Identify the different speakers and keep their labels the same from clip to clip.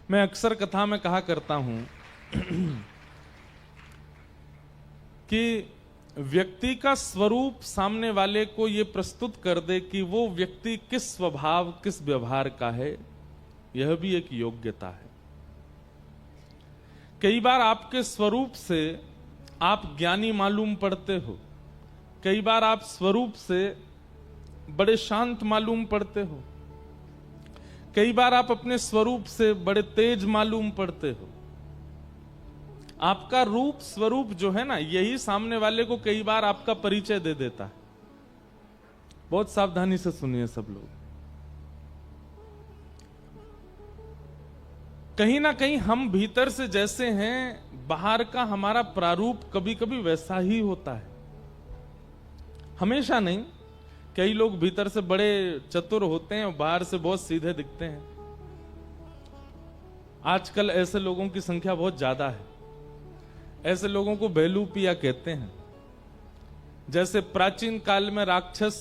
Speaker 1: मैं अक्सर कथा में कहा करता हूं कि व्यक्ति का स्वरूप सामने वाले को यह प्रस्तुत कर दे कि वो व्यक्ति किस स्वभाव किस व्यवहार का है, यह भी एक योग्यता है। कई बार आपके स्वरूप से आप ज्ञानी मालूम पड़ते हो, कई बार आप स्वरूप से बड़े शांत मालूम पड़ते हो, कई बार आप अपने स्वरूप से बड़े तेज मालूम पड़ते हो। आपका रूप स्वरूप जो है ना, यही सामने वाले को कई बार आपका परिचय दे देता है। बहुत सावधानी से सुनिए सब लोग। कहीं ना कहीं हम भीतर से जैसे हैं, बाहर का हमारा प्रारूप कभी कभी वैसा ही होता है, हमेशा नहीं। कई लोग भीतर से बड़े चतुर होते हैं और बाहर से बहुत सीधे दिखते हैं। आजकल ऐसे लोगों की संख्या बहुत ज्यादा है। ऐसे लोगों को बेलूपिया कहते हैं। जैसे प्राचीन काल में राक्षस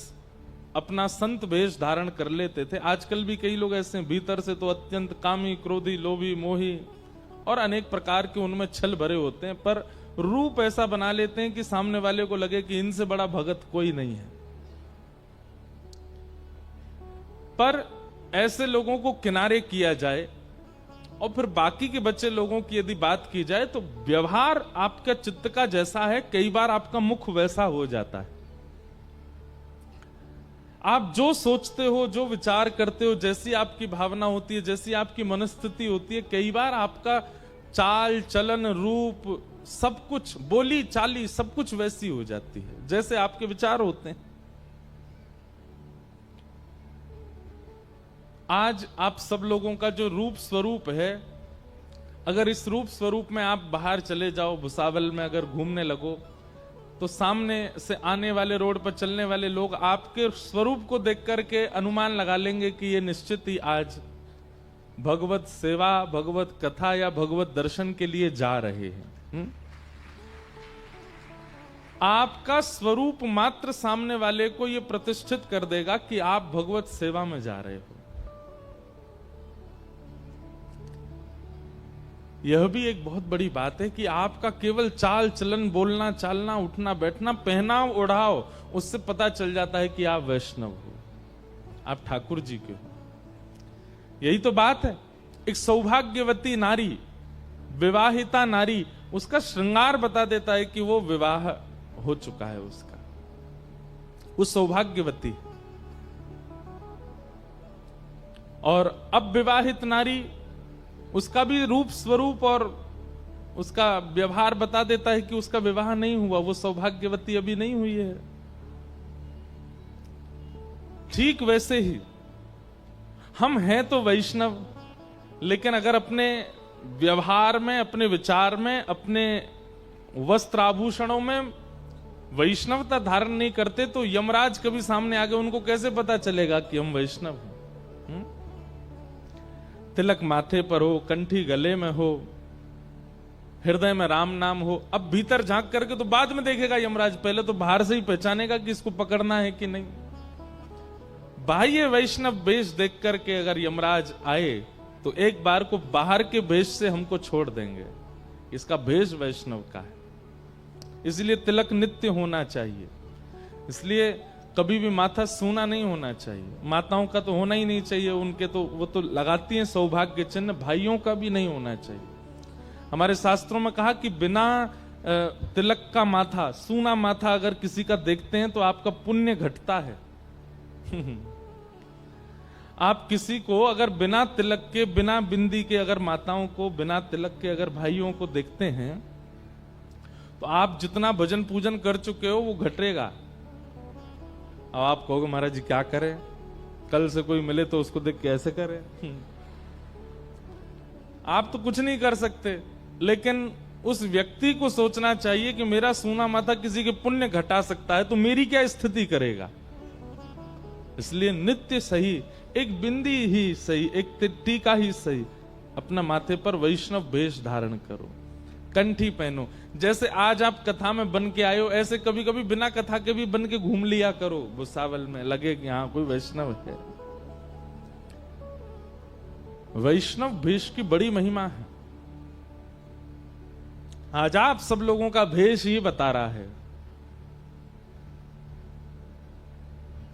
Speaker 1: अपना संत वेश धारण कर लेते थे, आजकल भी कई लोग ऐसे हैं, भीतर से तो अत्यंत कामी, क्रोधी, लोभी, मोही और अनेक प्रकार के उनमें छल भरे होते हैं, पर रूप ऐसा बना लेते हैं कि सामने वाले को लगे कि इनसे बड़ा भगत कोई नहीं है। पर ऐसे लोगों को किनारे किया जाए और फिर बाकी के बच्चे लोगों की यदि बात की जाए तो व्यवहार आपका चित्त का जैसा है, कई बार आपका मुख वैसा हो जाता है। आप जो सोचते हो, जो विचार करते हो, जैसी आपकी भावना होती है, जैसी आपकी मनस्थिति होती है, कई बार आपका चाल चलन, रूप, सब कुछ, बोली चाली, सब कुछ वैसी हो जाती है जैसे आपके विचार होते हैं। आज आप सब लोगों का जो रूप स्वरूप है, अगर इस रूप स्वरूप में आप बाहर चले जाओ, भुसावल में अगर घूमने लगो, तो सामने से आने वाले रोड पर चलने वाले लोग आपके स्वरूप को देख करके अनुमान लगा लेंगे कि ये निश्चित ही आज भगवत सेवा, भगवत कथा या भगवत दर्शन के लिए जा रहे हैं। आपका स्वरूप मात्र सामने वाले को यह प्रतिष्ठित कर देगा कि आप भगवत सेवा में जा रहे हो। यह भी एक बहुत बड़ी बात है कि आपका केवल चाल चलन, बोलना चालना, उठना बैठना, पहनाव ओढ़ाव, उससे पता चल जाता है कि आप वैष्णव हो, आप ठाकुर जी के हो। यही तो बात है। एक सौभाग्यवती नारी, विवाहिता नारी, उसका श्रृंगार बता देता है कि वो विवाह हो चुका है उसका, वो सौभाग्यवती। और अब विवाहित नारी, उसका भी रूप स्वरूप और उसका व्यवहार बता देता है कि उसका विवाह नहीं हुआ, वो सौभाग्यवती अभी नहीं हुई है। ठीक वैसे ही हम हैं तो वैष्णव, लेकिन अगर अपने व्यवहार में, अपने विचार में, अपने वस्त्र आभूषणों में वैष्णवता धारण नहीं करते तो यमराज कभी सामने आगे उनको कैसे पता चलेगा कि हम वैष्णव हैं? तिलक माथे पर हो, कंठी गले में हो, हृदय में राम नाम हो, अब भीतर झांक करके तो बाद में देखेगा यमराज, पहले तो बाहर से ही पहचानेगा कि इसको पकड़ना है कि नहीं। बाह्य वैष्णव वेश देख करके अगर यमराज आए तो एक बार को बाहर के वेश से हमको छोड़ देंगे, इसका भेष वैष्णव का है। इसलिए तिलक नित्य होना चाहिए, इसलिए कभी भी माथा सूना नहीं होना चाहिए। माताओं का तो होना ही नहीं चाहिए, उनके तो वो तो लगाती हैं सौभाग्य चिन्ह, भाइयों का भी नहीं होना चाहिए। हमारे शास्त्रों में कहा कि बिना तिलक का माथा, सूना माथा अगर किसी का देखते हैं तो आपका पुण्य घटता है। आप किसी को अगर बिना तिलक के, बिना बिंदी के अगर माताओं को, बिना तिलक के अगर भाइयों को देखते हैं तो आप जितना भजन पूजन कर चुके हो वो घटेगा। अब आप कहोगे महाराज जी क्या करें, कल से कोई मिले तो उसको देख कैसे करें? आप तो कुछ नहीं कर सकते, लेकिन उस व्यक्ति को सोचना चाहिए कि मेरा सूना माथा किसी के पुण्य घटा सकता है, तो मेरी क्या स्थिति करेगा। इसलिए नित्य सही, एक बिंदी ही सही, एक टीका ही सही, अपना माथे पर वैष्णव वेश धारण करो, कंठी पहनो। जैसे आज आप कथा में बन के आए हो, ऐसे कभी कभी बिना कथा के भी बन के घूम लिया करो भुसावल में, लगे कि हाँ कोई वैष्णव है। वैष्णव भेष की बड़ी महिमा है। आज आप सब लोगों का भेष ही बता रहा है।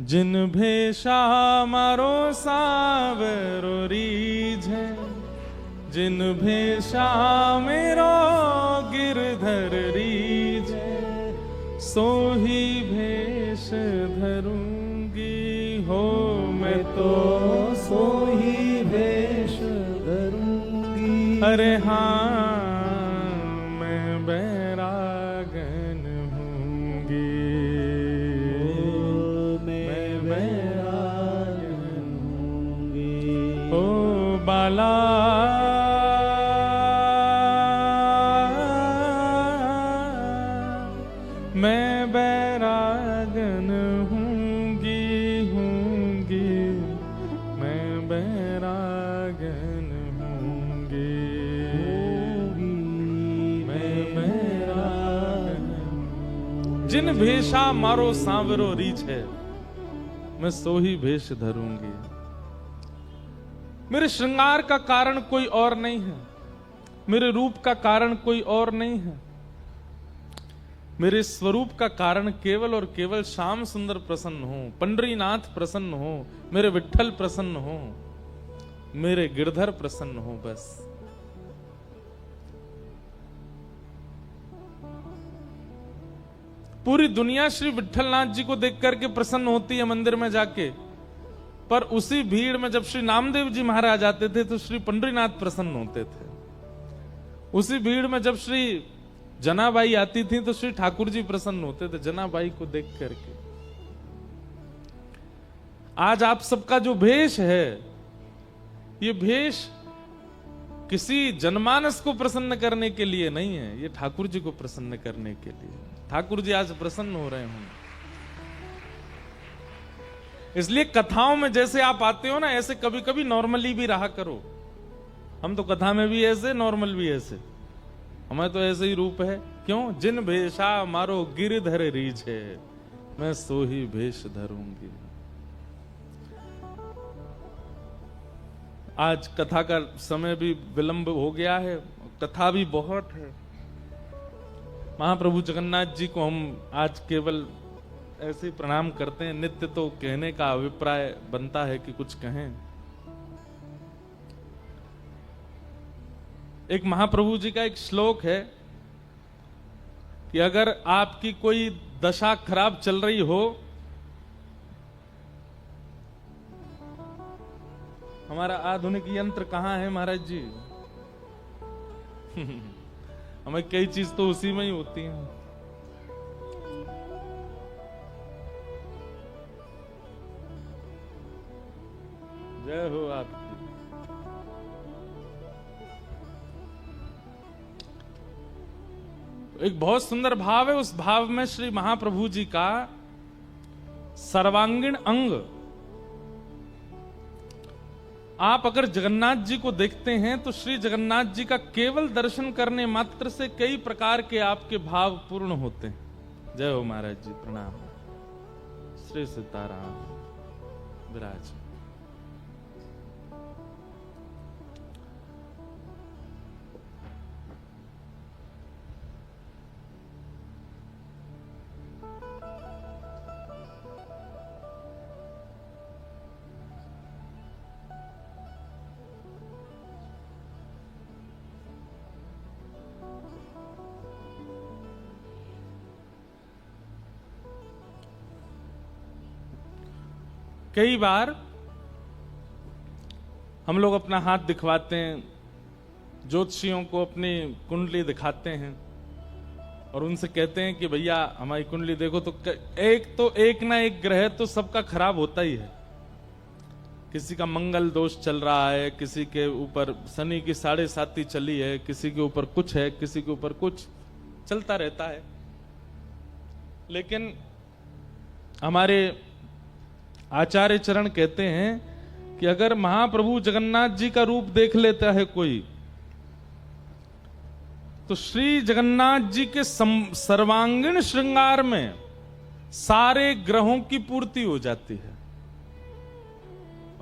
Speaker 1: जिन भेषा मारो सावरो रीझे, जिन भेषा मेरो गिरधर रीझे, सो ही भेष धरूंगी हो मैं तो,
Speaker 2: सो ही भेष धरूंगी।
Speaker 1: अरे हाँ मैं बैरागन हूंगी, मैं बैरागन
Speaker 2: हूंगी।
Speaker 1: ओ बाला मैं बैरागन हूंगी, मैं बैरागन हूंगी, मैं बैरागन। जिन भेषा मारो सांवरो रीछ है, मैं सो ही भेष धरूंगी। मेरे श्रृंगार का कारण कोई और नहीं है, मेरे रूप का कारण कोई और नहीं है। मेरे स्वरूप का कारण केवल और केवल श्याम सुंदर प्रसन्न हो, पंडरीनाथ प्रसन्न हो, मेरे विठ्ठल प्रसन्न हो, मेरे गिरधर प्रसन्न हो, बस। पूरी दुनिया श्री विठ्ठलनाथ जी को देख करके प्रसन्न होती है मंदिर में जाके, पर उसी भीड़ में जब श्री नामदेव जी महाराज आते थे तो श्री पंडरीनाथ प्रसन्न होते थे। उसी भीड़ में जब श्री जनाबाई आती थी तो श्री ठाकुर जी प्रसन्न होते थे जनाबाई को देख करके। आज आप सबका जो भेष है, ये भेष किसी जनमानस को प्रसन्न करने के लिए नहीं है, ये ठाकुर जी को प्रसन्न करने के लिए। ठाकुर जी आज प्रसन्न हो रहे हों, इसलिए कथाओं में जैसे आप आते हो ना, ऐसे कभी कभी नॉर्मली भी रहा करो। हम तो कथा में भी ऐसे, नॉर्मल भी ऐसे, हमें तो ऐसे ही रूप है। क्यों? जिन भेषा मारो गिरधर रीझे, मैं सो ही भेष धरूंगी। आज कथा का समय भी विलंब हो गया है, कथा भी बहुत है। महाप्रभु जगन्नाथ जी को हम आज केवल ऐसे ही प्रणाम करते हैं। नित्य तो कहने का अभिप्राय बनता है कि कुछ कहें। एक महाप्रभु जी का एक श्लोक है कि अगर आपकी कोई दशा खराब चल रही हो, हमारा आधुनिक यंत्र कहां है महाराज जी? हमें कई चीज तो उसी में ही होती है। जय हो आपकी। एक बहुत सुंदर भाव है, उस भाव में श्री महाप्रभु जी का सर्वांगीण अंग, आप अगर जगन्नाथ जी को देखते हैं तो श्री जगन्नाथ जी का केवल दर्शन करने मात्र से कई प्रकार के आपके भाव पूर्ण होते हैं। जय हो महाराज जी, प्रणाम। श्री सीताराम विराज। कई बार हम लोग अपना हाथ दिखवाते हैं, ज्योतिषियों को अपनी कुंडली दिखाते हैं और उनसे कहते हैं कि भैया हमारी कुंडली देखो। तो एक ना एक ग्रह तो सबका खराब होता ही है। किसी का मंगल दोष चल रहा है, किसी के ऊपर शनि की 7.5 चली है, किसी के ऊपर कुछ है, किसी के ऊपर कुछ चलता रहता है। लेकिन हमारे आचार्य चरण कहते हैं कि अगर महाप्रभु जगन्नाथ जी का रूप देख लेता है कोई, तो श्री जगन्नाथ जी के सर्वांगीण श्रृंगार में सारे ग्रहों की पूर्ति हो जाती है।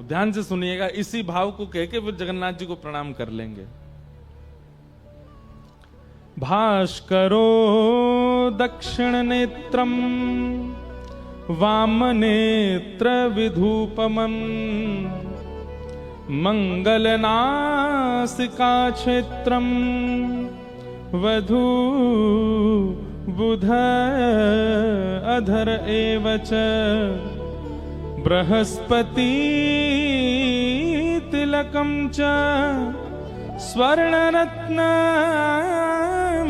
Speaker 1: ध्यान से सुनिएगा, इसी भाव को कह के फिर जगन्नाथ जी को प्रणाम कर लेंगे। भास्करो दक्षिण नेत्रम वाम नेत्र विधूपमं मंगलनासिका क्षेत्रम वधू बुध अधर एव च बृहस्पति तिलकम च स्वर्णरत्न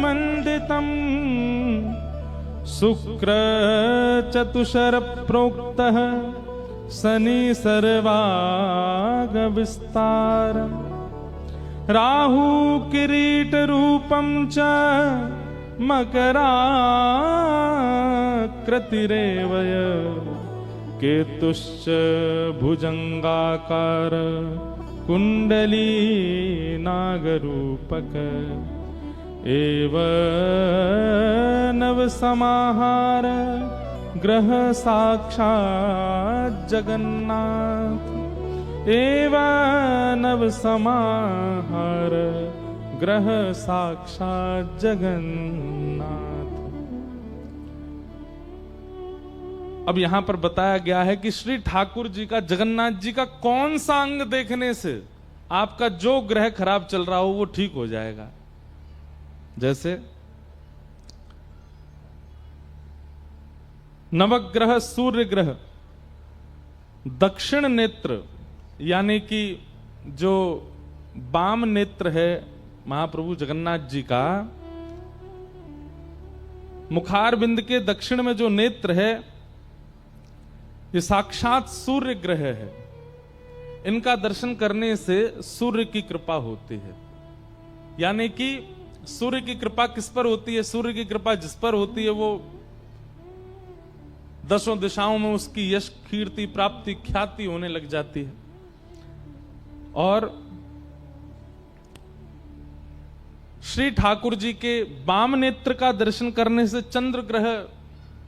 Speaker 1: मंडितम शुक्र चतुषर प्रोक्तः शनि सर्वाग विस्तार राहु किरीट रूपम च मकराकृतिरेव केतुश्च भुजंगाकार कुंडली नागरूपक एव नव समाहार ग्रह साक्षात् जगन्नाथ एव नव समाहार ग्रह साक्षात् जगन्नाथ। अब यहां पर बताया गया है कि श्री ठाकुर जी का, जगन्नाथ जी का कौन सा अंग देखने से आपका जो ग्रह खराब चल रहा हो वो ठीक हो जाएगा। जैसे नवग्रह सूर्य ग्रह दक्षिण नेत्र यानी कि जो वाम नेत्र है महाप्रभु जगन्नाथ जी का, मुखार बिंद के दक्षिण में जो नेत्र है ये साक्षात सूर्य ग्रह है। इनका दर्शन करने से सूर्य की कृपा होती है। यानी कि सूर्य की कृपा किस पर होती है? सूर्य की कृपा जिस पर होती है वो दसों दिशाओं में उसकी यश कीर्ति प्राप्ति ख्याति होने लग जाती है। और श्री ठाकुर जी के वाम नेत्र का दर्शन करने से चंद्र ग्रह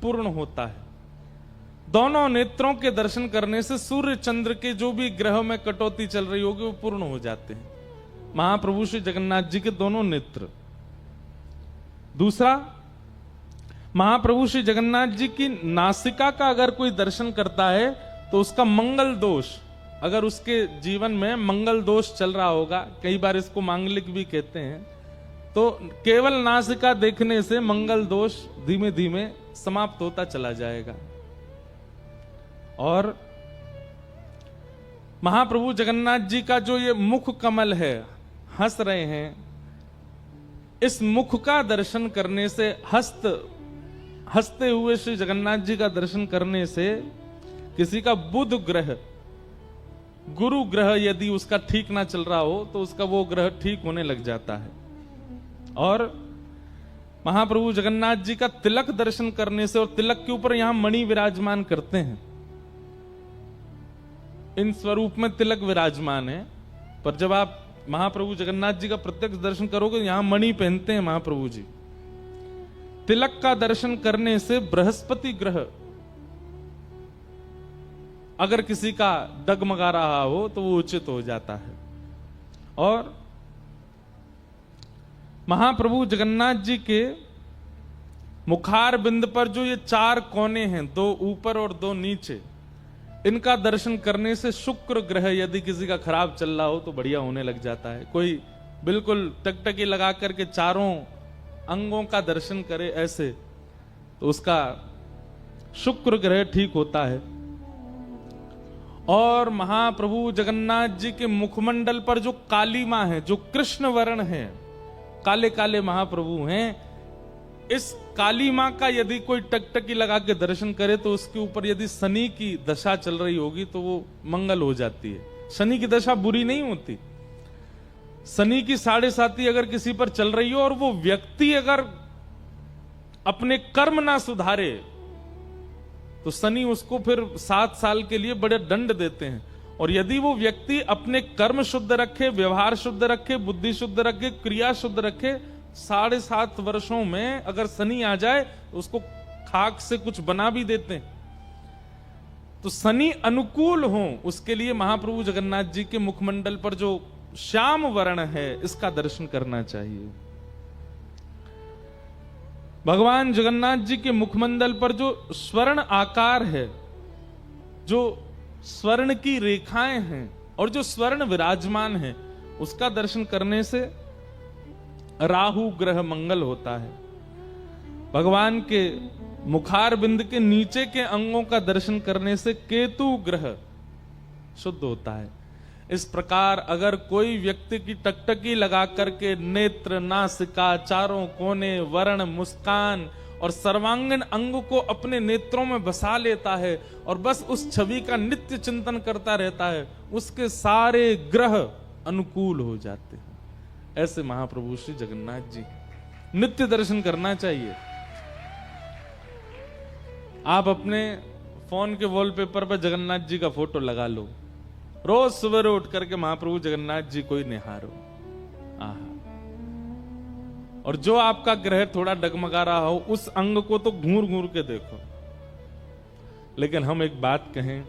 Speaker 1: पूर्ण होता है। दोनों नेत्रों के दर्शन करने से सूर्य चंद्र के जो भी ग्रह में कटौती चल रही होगी वो पूर्ण हो जाते हैं। महाप्रभु श्री जगन्नाथ जी के दोनों नेत्र। दूसरा, महाप्रभु श्री जगन्नाथ जी की नासिका का अगर कोई दर्शन करता है तो उसका मंगल दोष, अगर उसके जीवन में मंगल दोष चल रहा होगा, कई बार इसको मांगलिक भी कहते हैं, तो केवल नासिका देखने से मंगल दोष धीमे धीमे समाप्त होता चला जाएगा। और महाप्रभु जगन्नाथ जी का जो ये मुख कमल है, हंस रहे हैं, इस मुख का दर्शन करने से, हंसते हुए श्री जगन्नाथ जी का दर्शन करने से किसी का बुध ग्रह, गुरु ग्रह यदि उसका ठीक ना चल रहा हो तो उसका वो ग्रह ठीक होने लग जाता है। और महाप्रभु जगन्नाथ जी का तिलक दर्शन करने से, और तिलक के ऊपर यहां मणि विराजमान करते हैं, इन स्वरूप में तिलक विराजमान है, पर जब आप महाप्रभु जगन्नाथ जी का प्रत्यक्ष दर्शन करोगे यहां मणि पहनते हैं महाप्रभु जी। तिलक का दर्शन करने से बृहस्पति ग्रह अगर किसी का डगमगा रहा हो तो वो उचित हो जाता है। और महाप्रभु जगन्नाथ जी के मुखार बिंद पर जो ये चार कोने हैं, दो ऊपर और दो नीचे, इनका दर्शन करने से शुक्र ग्रह यदि किसी का खराब चल रहा हो तो बढ़िया होने लग जाता है। कोई बिल्कुल टकटकी लगा करके चारों अंगों का दर्शन करे ऐसे, तो उसका शुक्र ग्रह ठीक होता है। और महाप्रभु जगन्नाथ जी के मुखमंडल पर जो कालीमा है, जो कृष्ण वर्ण है, काले काले महाप्रभु हैं, इस काली मां का यदि कोई टकटकी लगा के दर्शन करे तो उसके ऊपर यदि शनि की दशा चल रही होगी तो वो मंगल हो जाती है। शनि की दशा बुरी नहीं होती। शनि की 7.5 अगर किसी पर चल रही हो और वो व्यक्ति अगर अपने कर्म ना सुधारे तो शनि उसको फिर 7 साल के लिए बड़े दंड देते हैं। और यदि वो व्यक्ति अपने कर्म शुद्ध रखे, व्यवहार शुद्ध रखे, बुद्धि शुद्ध रखे, क्रिया शुद्ध रखे, 7.5 वर्षों में अगर शनि आ जाए तो उसको खाक से कुछ बना भी देते हैं। तो शनि अनुकूल हो उसके लिए महाप्रभु जगन्नाथ जी के मुखमंडल पर जो श्याम वर्ण है इसका दर्शन करना चाहिए। भगवान जगन्नाथ जी के मुखमंडल पर जो स्वर्ण आकार है, जो स्वर्ण की रेखाएं हैं और जो स्वर्ण विराजमान है, उसका दर्शन करने से राहु ग्रह मंगल होता है। भगवान के मुखार बिंद के नीचे के अंगों का दर्शन करने से केतु ग्रह शुद्ध होता है। इस प्रकार अगर कोई व्यक्ति की टकटकी लगा करके नेत्र, नासिका, चारों कोने, वर्ण, मुस्कान और सर्वांगीण अंग को अपने नेत्रों में बसा लेता है और बस उस छवि का नित्य चिंतन करता रहता है, उसके सारे ग्रह अनुकूल हो जाते हैं। ऐसे महाप्रभु श्री जगन्नाथ जी नित्य दर्शन करना चाहिए। आप अपने फोन के वॉलपेपर पर जगन्नाथ जी का फोटो लगा लो, रोज सुबह उठ करके महाप्रभु जगन्नाथ जी को ही निहारो। आहा। और जो आपका ग्रह थोड़ा डगमगा रहा हो उस अंग को तो घूर घूर के देखो। लेकिन हम एक बात कहें,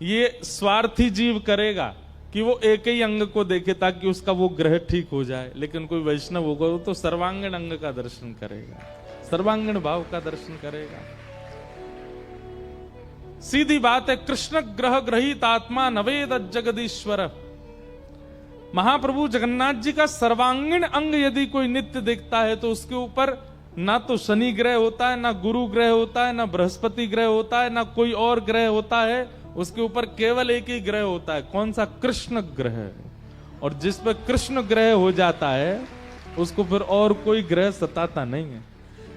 Speaker 1: ये स्वार्थी जीव करेगा कि वो एक ही अंग को देखे ताकि उसका वो ग्रह ठीक हो जाए, लेकिन कोई वैष्णव होगा तो सर्वांगीण अंग का दर्शन करेगा, सर्वांगीण भाव का दर्शन करेगा। सीधी बात है, कृष्ण ग्रह ग्रहित आत्मा नवेद जगदीश्वर। महाप्रभु जगन्नाथ जी का सर्वांगीण अंग यदि कोई नित्य देखता है तो उसके ऊपर ना तो शनि ग्रह होता है, ना गुरु ग्रह होता है, ना बृहस्पति ग्रह होता है, ना कोई और ग्रह होता है। उसके ऊपर केवल एक ही ग्रह होता है, कौन सा? कृष्ण ग्रह। और जिस पर कृष्ण ग्रह हो जाता है उसको फिर और कोई ग्रह सताता नहीं है।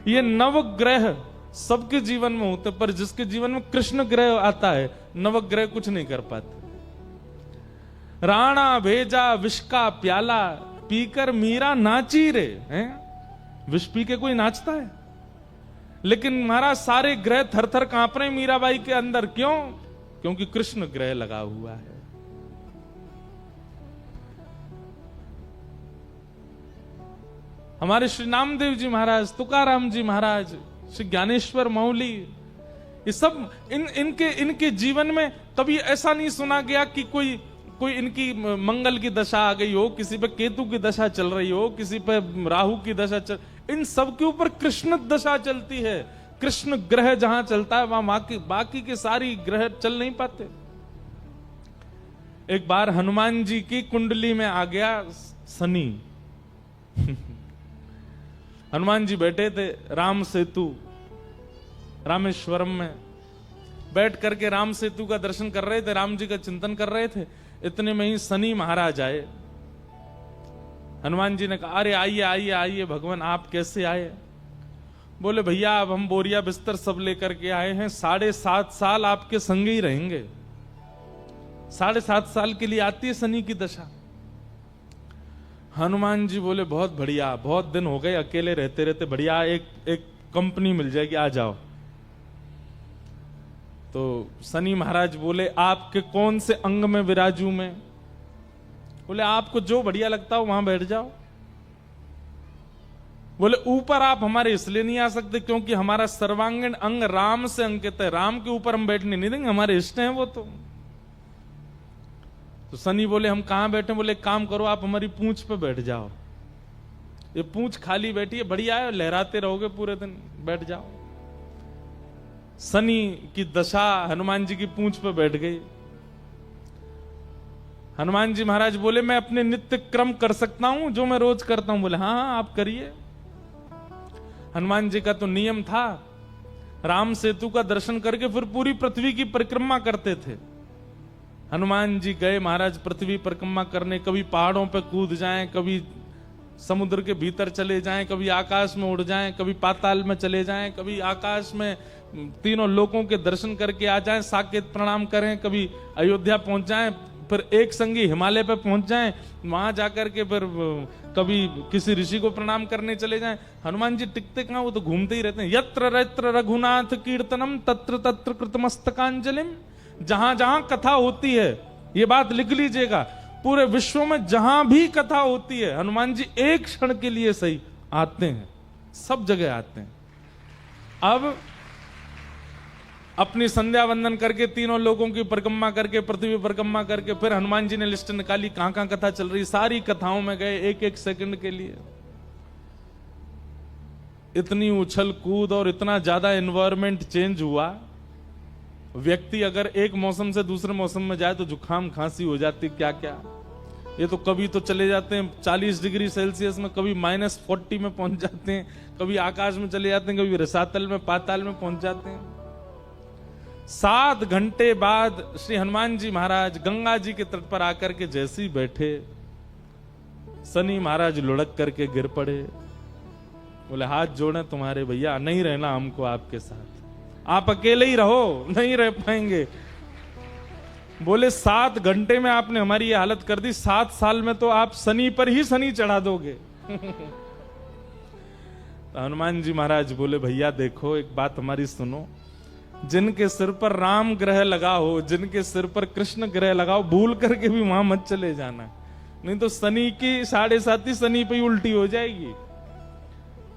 Speaker 1: ये नवग्रह सबके जीवन में होते, पर जिसके जीवन में कृष्ण ग्रह आता है नवग्रह कुछ नहीं कर पाते। राणा भेजा विष का प्याला, पीकर मीरा नाची रे। हैं? विष पी के कोई नाचता है? लेकिन महाराज सारे ग्रह थर थर कांप रहे मीराबाई के अंदर। क्यों? क्योंकि कृष्ण ग्रह लगा हुआ है। हमारे श्री नामदेव जी महाराज, तुकाराम जी महाराज, श्री ज्ञानेश्वर मौली, ये सब इनके जीवन में कभी ऐसा नहीं सुना गया कि कोई इनकी मंगल की दशा आ गई हो, किसी पे केतु की दशा चल रही हो, किसी पे राहु की दशा चल, इन सब के ऊपर कृष्ण दशा चलती है। कृष्ण ग्रह जहां चलता है वहां बाकी के सारी ग्रह चल नहीं पाते। एक बार हनुमान जी की कुंडली में आ गया शनि। हनुमान जी बैठे थे राम सेतु रामेश्वरम में, बैठ करके राम सेतु का दर्शन कर रहे थे, राम जी का चिंतन कर रहे थे। इतने में ही शनि महाराज आए। हनुमान जी ने कहा, अरे आइए आइए आइए भगवान, आप कैसे आए? बोले भैया अब हम बोरिया बिस्तर सब लेकर के आए हैं, 7.5 साल आपके संग ही रहेंगे। 7.5 साल के लिए आती है शनि की दशा। हनुमान जी बोले बहुत बढ़िया, बहुत दिन हो गए अकेले रहते रहते, बढ़िया एक कंपनी मिल जाएगी, आ जाओ। तो शनि महाराज बोले आपके कौन से अंग में विराजू मैं? बोले आपको जो बढ़िया लगता हो वहां बैठ जाओ। बोले ऊपर आप हमारे इसलिए नहीं आ सकते क्योंकि हमारा सर्वांगीण अंग राम से अंकित है, राम के ऊपर हम बैठने नहीं देंगे, हमारे इष्ट हैं वो। तो शनि बोले हम कहां बैठे? बोले काम करो आप हमारी पूंछ पे बैठ जाओ, ये पूंछ खाली बैठी है, बढ़िया है, लहराते रहोगे पूरे दिन, बैठ जाओ। शनि की दशा हनुमान जी की पूंछ पे बैठ गई। हनुमान जी महाराज बोले मैं अपने नित्य क्रम कर सकता हूं जो मैं रोज करता हूं? बोले हाँ हाँ आप करिए। हनुमान जी का तो नियम था, राम सेतु का दर्शन करके फिर पूरी पृथ्वी की परिक्रमा करते थे। हनुमान जी गए महाराज पृथ्वी परिक्रमा करने, कभी पहाड़ों पे कूद जाएं, कभी समुद्र के भीतर चले जाएं, कभी आकाश में उड़ जाएं, कभी पाताल में चले जाएं, कभी आकाश में तीनों लोकों के दर्शन करके आ जाएं, साकेत प्रणाम करें, कभी अयोध्या पहुंच जाएं, फिर एक संगी हिमालय पे पहुंच जाएं, वहां जाकर के फिर कभी किसी ऋषि को प्रणाम करने चले जाएं। हनुमान जी टिकते कहां, वो तो घूमते ही रहते हैं। यत्र यत्र रघुनाथ कीर्तनम तत्र तत्र कृतमस्तकांजलिम। जहां जहां कथा होती है, ये बात लिख लीजिएगा, पूरे विश्व में जहां भी कथा होती है हनुमान जी एक क्षण के लिए सही आते हैं, सब जगह आते हैं। अपनी संध्या वंदन करके तीनों लोगों की परिक्रमा करके पृथ्वी परिक्रमा करके फिर हनुमान जी ने लिस्ट निकाली कहां कहां कथा चल रही, सारी कथाओं में गए एक एक सेकंड के लिए। इतनी उछल कूद और इतना ज्यादा एनवायरमेंट चेंज हुआ, व्यक्ति अगर एक मौसम से दूसरे मौसम में जाए तो जुकाम खांसी हो जाती क्या क्या। ये तो कभी तो चले जाते हैं 40 डिग्री सेल्सियस में, कभी -40 में पहुंच जाते हैं, कभी आकाश में चले जाते हैं, कभी रसातल में पाताल में पहुंच जाते हैं। 7 घंटे बाद श्री हनुमान जी महाराज गंगा जी के तट पर आकर के जैसे ही बैठे, शनि महाराज लुढ़क करके गिर पड़े। बोले हाथ जोड़े तुम्हारे भैया, नहीं रहना हमको आपके साथ, आप अकेले ही रहो, नहीं रह पाएंगे। बोले 7 घंटे में आपने हमारी ये हालत कर दी, 7 साल में तो आप शनि पर ही शनि चढ़ा दोगे। तो हनुमान जी महाराज बोले भैया देखो एक बात हमारी सुनो, जिनके सिर पर राम ग्रह लगा हो, जिनके सिर पर कृष्ण ग्रह लगा हो, भूल करके भी वहां मत चले जाना, नहीं तो शनि की 7.5 शनि पे ही उल्टी हो जाएगी।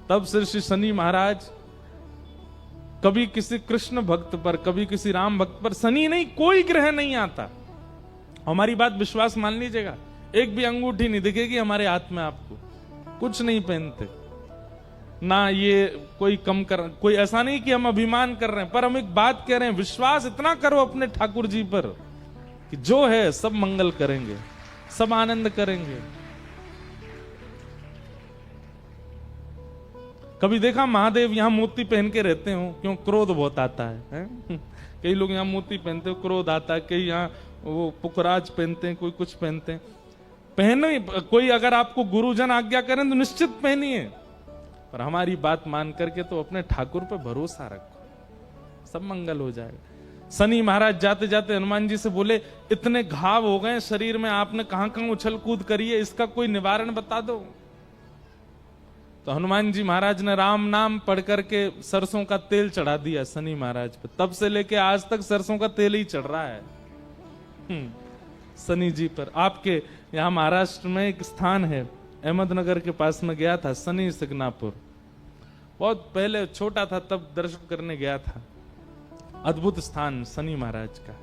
Speaker 1: तब से श्री शनि महाराज कभी किसी कृष्ण भक्त पर, कभी किसी राम भक्त पर, शनि नहीं कोई ग्रह नहीं आता। हमारी बात विश्वास मान लीजिएगा, एक भी अंगूठी नहीं दिखेगी हमारे हाथ में, आपको कुछ नहीं पहनते ना। ये कोई कम कर, कोई ऐसा नहीं कि हम अभिमान कर रहे हैं, पर हम एक बात कह रहे हैं, विश्वास इतना करो अपने ठाकुर जी पर कि जो है सब मंगल करेंगे, सब आनंद करेंगे। कभी देखा महादेव यहां मोती पहन के रहते हो? क्यों? क्रोध बहुत आता है? कई लोग यहां मोती पहनते हो, क्रोध आता है। कई यहां वो पुखराज पहनते हैं, कोई कुछ पहनते हैं। पहने, कोई अगर आपको गुरुजन आज्ञा करें तो निश्चित पहनिए, पर हमारी बात मान करके तो अपने ठाकुर पर भरोसा रखो, सब मंगल हो जाएगा। शनि महाराज जाते जाते हनुमान जी से बोले इतने घाव हो गए शरीर में, आपने कहां कहां उछल कूद करी है, इसका कोई निवारण बता दो। तो हनुमान जी महाराज ने राम नाम पढ़ करके सरसों का तेल चढ़ा दिया शनि महाराज पे। तब से लेके आज तक सरसों का तेल ही चढ़ रहा है शनि जी पर। आपके यहाँ महाराष्ट्र में एक स्थान है, अहमदनगर के पास में गया था, शनि सिग्नापुर। बहुत पहले छोटा था तब दर्शन करने गया था। अद्भुत स्थान शनि महाराज का।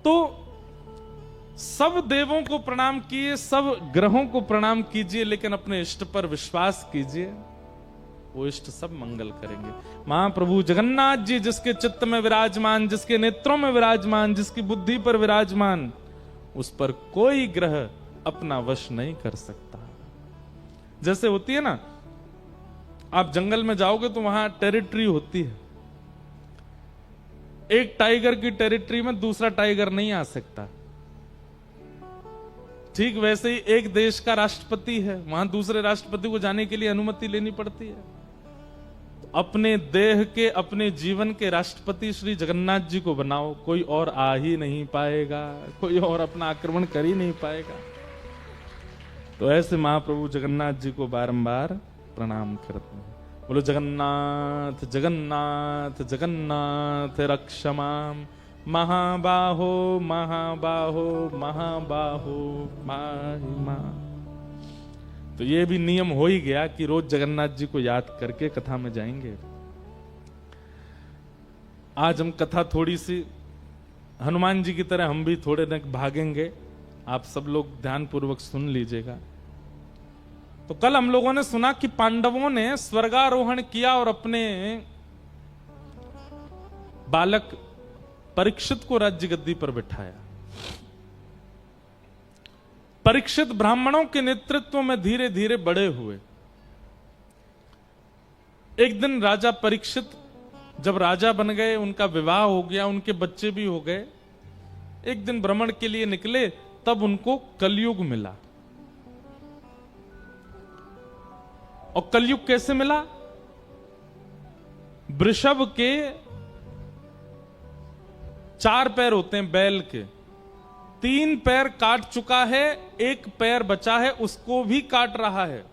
Speaker 1: तो सब देवों को प्रणाम कीजिए, सब ग्रहों को प्रणाम कीजिए, लेकिन अपने इष्ट पर विश्वास कीजिए, वो इष्ट सब मंगल करेंगे। महाप्रभु जगन्नाथ जी जिसके चित्त में विराजमान, जिसके नेत्रों में विराजमान, जिसकी बुद्धि पर विराजमान, उस पर कोई ग्रह अपना वश नहीं कर सकता। जैसे होती है ना, आप जंगल में जाओगे तो वहां टेरिटरी होती है, एक टाइगर की टेरिटरी में दूसरा टाइगर नहीं आ सकता। ठीक वैसे ही एक देश का राष्ट्रपति है, वहां दूसरे राष्ट्रपति को जाने के लिए अनुमति लेनी पड़ती है। तो अपने देह के, अपने जीवन के राष्ट्रपति श्री जगन्नाथ जी को बनाओ, कोई और आ ही नहीं पाएगा, कोई और अपना आक्रमण कर ही नहीं पाएगा। तो ऐसे महाप्रभु जगन्नाथ जी को बारंबार प्रणाम करते हैं। बोलो जगन्नाथ जगन्नाथ जगन्नाथ रक्षमाम, महाबाहो महाबाहो महाबाहो महिमा। तो ये भी नियम हो ही गया कि रोज जगन्नाथ जी को याद करके कथा में जाएंगे। आज हम कथा थोड़ी सी हनुमान जी की तरह हम भी थोड़े न भागेंगे, आप सब लोग ध्यान पूर्वक सुन लीजिएगा। तो कल हम लोगों ने सुना कि पांडवों ने स्वर्गारोहण किया और अपने बालक परीक्षित को राज्य गद्दी पर बिठाया। परीक्षित ब्राह्मणों के नेतृत्व में धीरे धीरे बड़े हुए। एक दिन राजा परीक्षित जब राजा बन गए, उनका विवाह हो गया, उनके बच्चे भी हो गए, एक दिन भ्रमण के लिए निकले, तब उनको कलयुग मिला। और कलयुग कैसे मिला? वृषभ के 4 पैर होते हैं बैल के, 3 पैर काट चुका है, 1 पैर बचा है, उसको भी काट रहा है।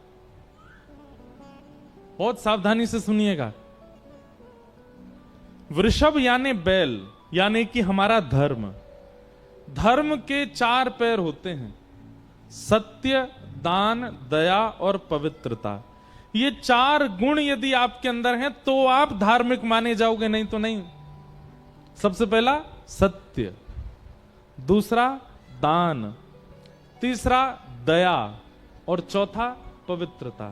Speaker 1: बहुत सावधानी से सुनिएगा। वृषभ यानी बैल, यानी कि हमारा धर्म। धर्म के 4 पैर होते हैं, सत्य, दान, दया और पवित्रता। ये 4 गुण यदि आपके अंदर हैं तो आप धार्मिक माने जाओगे, नहीं तो नहीं। सबसे पहला सत्य, दूसरा दान, तीसरा दया और चौथा पवित्रता।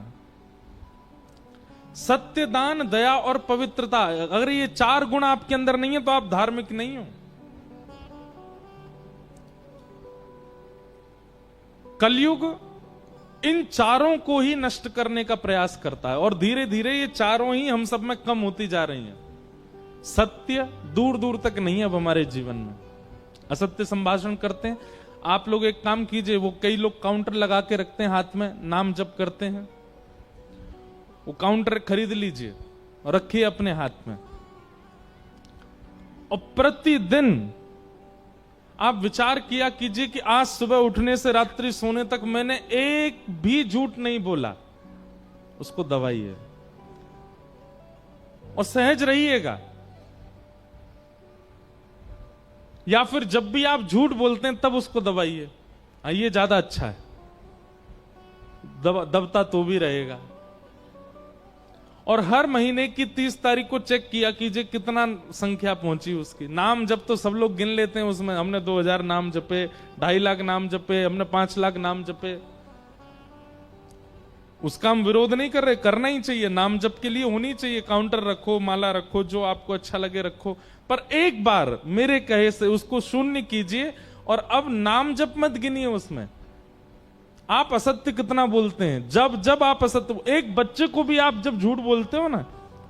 Speaker 1: सत्य, दान, दया और पवित्रता, अगर ये 4 गुण आपके अंदर नहीं है तो आप धार्मिक नहीं हो। कलयुग इन चारों को ही नष्ट करने का प्रयास करता है और धीरे धीरे ये चारों ही हम सब में कम होती जा रही हैं। सत्य दूर दूर तक नहीं है अब हमारे जीवन में। असत्य संभाषण करते हैं। आप लोग एक काम कीजिए, वो कई लोग काउंटर लगा के रखते हैं हाथ में, नाम जप करते हैं, वो काउंटर खरीद लीजिए और रखिए अपने हाथ में, और प्रतिदिन आप विचार किया कीजिए कि आज सुबह उठने से रात्रि सोने तक मैंने एक भी झूठ नहीं बोला। उसको दबाइए और सहज रहिएगा। या फिर जब भी आप झूठ बोलते हैं तब उसको दबाइए, ये ज्यादा अच्छा है, दबता तो भी रहेगा। और हर महीने की 30 तारीख को चेक किया कीजिए कितना संख्या पहुंची उसकी। नाम जब तो सब लोग गिन लेते हैं, उसमें हमने 2000 नाम जपे, 2.5 लाख नाम जपे, हमने 5 लाख नाम जपे। उसका हम विरोध नहीं कर रहे, करना ही चाहिए, नाम जप के लिए होनी चाहिए। काउंटर रखो, माला रखो, जो आपको अच्छा लगे रखो, पर एक बार मेरे कहे से उसको शून्य कीजिए और अब नाम जप मत गिनिए उसमें। आप असत्य कितना बोलते हैं, जब जब आप असत्य, एक बच्चे को भी आप जब झूठ बोलते हो ना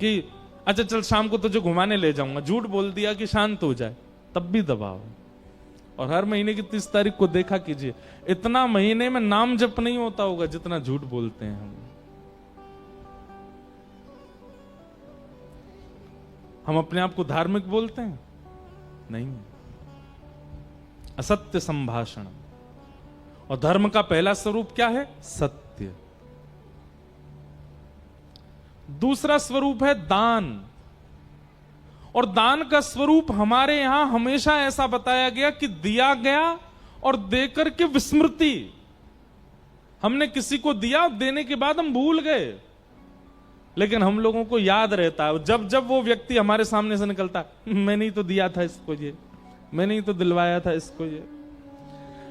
Speaker 1: कि अच्छा चल शाम को तुझे घुमाने ले जाऊंगा, झूठ बोल दिया कि शांत हो जाए, तब भी दबाव। और हर महीने की 30 तारीख को देखा कीजिए, इतना महीने में नाम जप नहीं होता होगा जितना झूठ बोलते हैं हम अपने आप को धार्मिक बोलते हैं? नहीं। असत्य संभाषण। और धर्म का पहला स्वरूप क्या है? सत्य। दूसरा स्वरूप है दान। और दान का स्वरूप हमारे यहां हमेशा ऐसा बताया गया कि दिया गया और देकर के विस्मृति। हमने किसी को दिया, देने के बाद हम भूल गए, लेकिन हम लोगों को याद रहता है। जब जब वो व्यक्ति हमारे सामने से निकलता, मैंने ही तो दिया था इसको ये, मैंने ही तो दिलवाया था इसको ये।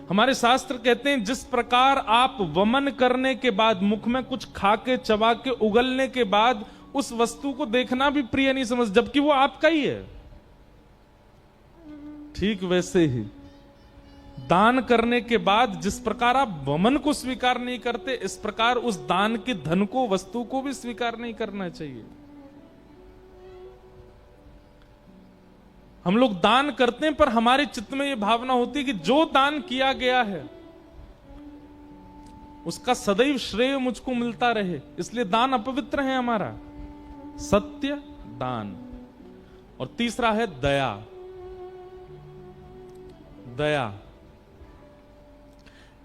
Speaker 1: हमारे शास्त्र कहते हैं जिस प्रकार आप वमन करने के बाद, मुख में कुछ खा के चबा के उगलने के बाद उस वस्तु को देखना भी प्रिय नहीं समझ, जबकि वो आपका ही है, ठीक वैसे ही दान करने के बाद जिस प्रकार आप वमन को स्वीकार नहीं करते, इस प्रकार उस दान के धन को, वस्तु को भी स्वीकार नहीं करना चाहिए। हम लोग दान करते हैं पर हमारे चित्त में यह भावना होती है कि जो दान किया गया है उसका सदैव श्रेय मुझको मिलता रहे, इसलिए दान अपवित्र है हमारा। सत्य, दान। और तीसरा है दया। दया,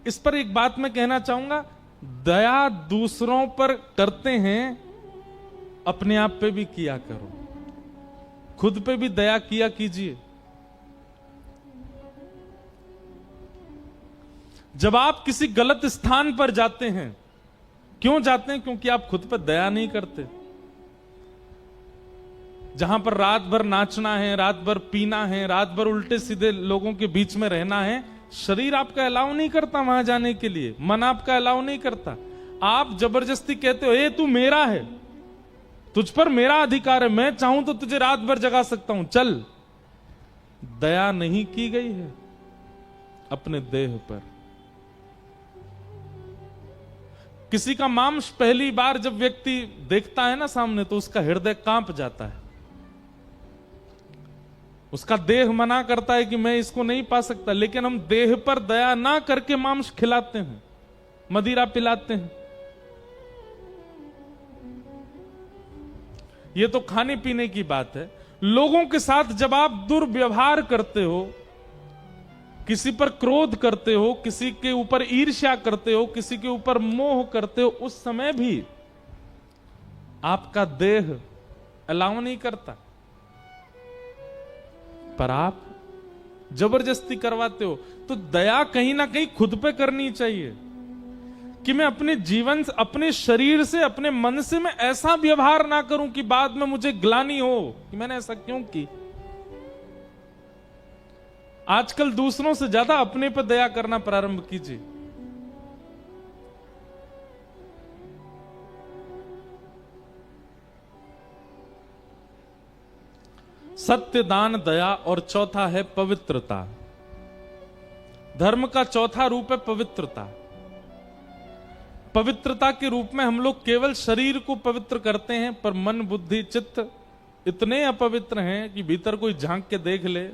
Speaker 1: इस पर एक बात मैं कहना चाहूंगा, दया दूसरों पर करते हैं, अपने आप पे भी किया करो, खुद पे भी दया किया कीजिए। जब आप किसी गलत स्थान पर जाते हैं, क्यों जाते हैं? क्योंकि आप खुद पर दया नहीं करते। जहां पर रात भर नाचना है, रात भर पीना है, रात भर उल्टे सीधे लोगों के बीच में रहना है, शरीर आपका अलाउ नहीं करता वहां जाने के लिए, मन आपका अलाउ नहीं करता। आप जबरदस्ती कहते हो ए तू मेरा है, तुझ पर मेरा अधिकार है, मैं चाहूं तो तुझे रात भर जगा सकता हूं, चल। दया नहीं की गई है अपने देह पर। किसी का मांस पहली बार जब व्यक्ति देखता है ना सामने, तो उसका हृदय कांप जाता है, उसका देह मना करता है कि मैं इसको नहीं पा सकता, लेकिन हम देह पर दया ना करके मांस खिलाते हैं, मदिरा पिलाते हैं। यह तो खाने पीने की बात है। लोगों के साथ जब आप दुर्व्यवहार करते हो, किसी पर क्रोध करते हो, किसी के ऊपर ईर्ष्या करते हो, किसी के ऊपर मोह करते हो, उस समय भी आपका देह अलाउ नहीं करता, पर आप जबरदस्ती करवाते हो। तो दया कहीं ना कहीं खुद पे करनी चाहिए। कि मैं अपने जीवन से, अपने शरीर से, अपने मन से मैं ऐसा व्यवहार ना करूं कि बाद में मुझे ग्लानि हो कि मैंने ऐसा क्यों की। आजकल दूसरों से ज्यादा अपने पर दया करना प्रारंभ कीजिए। सत्य, दान, दया और चौथा है पवित्रता। धर्म का चौथा रूप है पवित्रता। पवित्रता के रूप में हम लोग केवल शरीर को पवित्र करते हैं, पर मन, बुद्धि, चित्त इतने अपवित्र हैं कि भीतर कोई झांक के देख ले।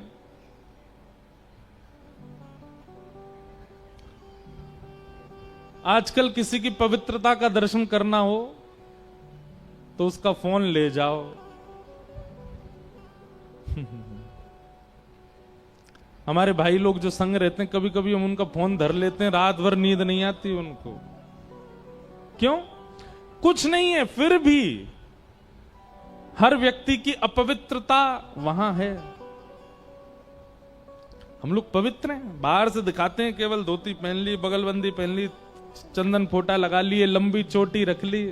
Speaker 1: आजकल किसी की पवित्रता का दर्शन करना हो तो उसका फोन ले जाओ। हमारे भाई लोग जो संग रहते हैं, कभी कभी हम उनका फोन धर लेते हैं, रात भर नींद नहीं आती उनको। क्यों? कुछ नहीं है, फिर भी हर व्यक्ति की अपवित्रता वहां है। हम लोग पवित्र हैं, बाहर से दिखाते हैं, केवल धोती पहन ली, बगलबंदी पहन ली, चंदन फोटा लगा लिए, लंबी चोटी रख ली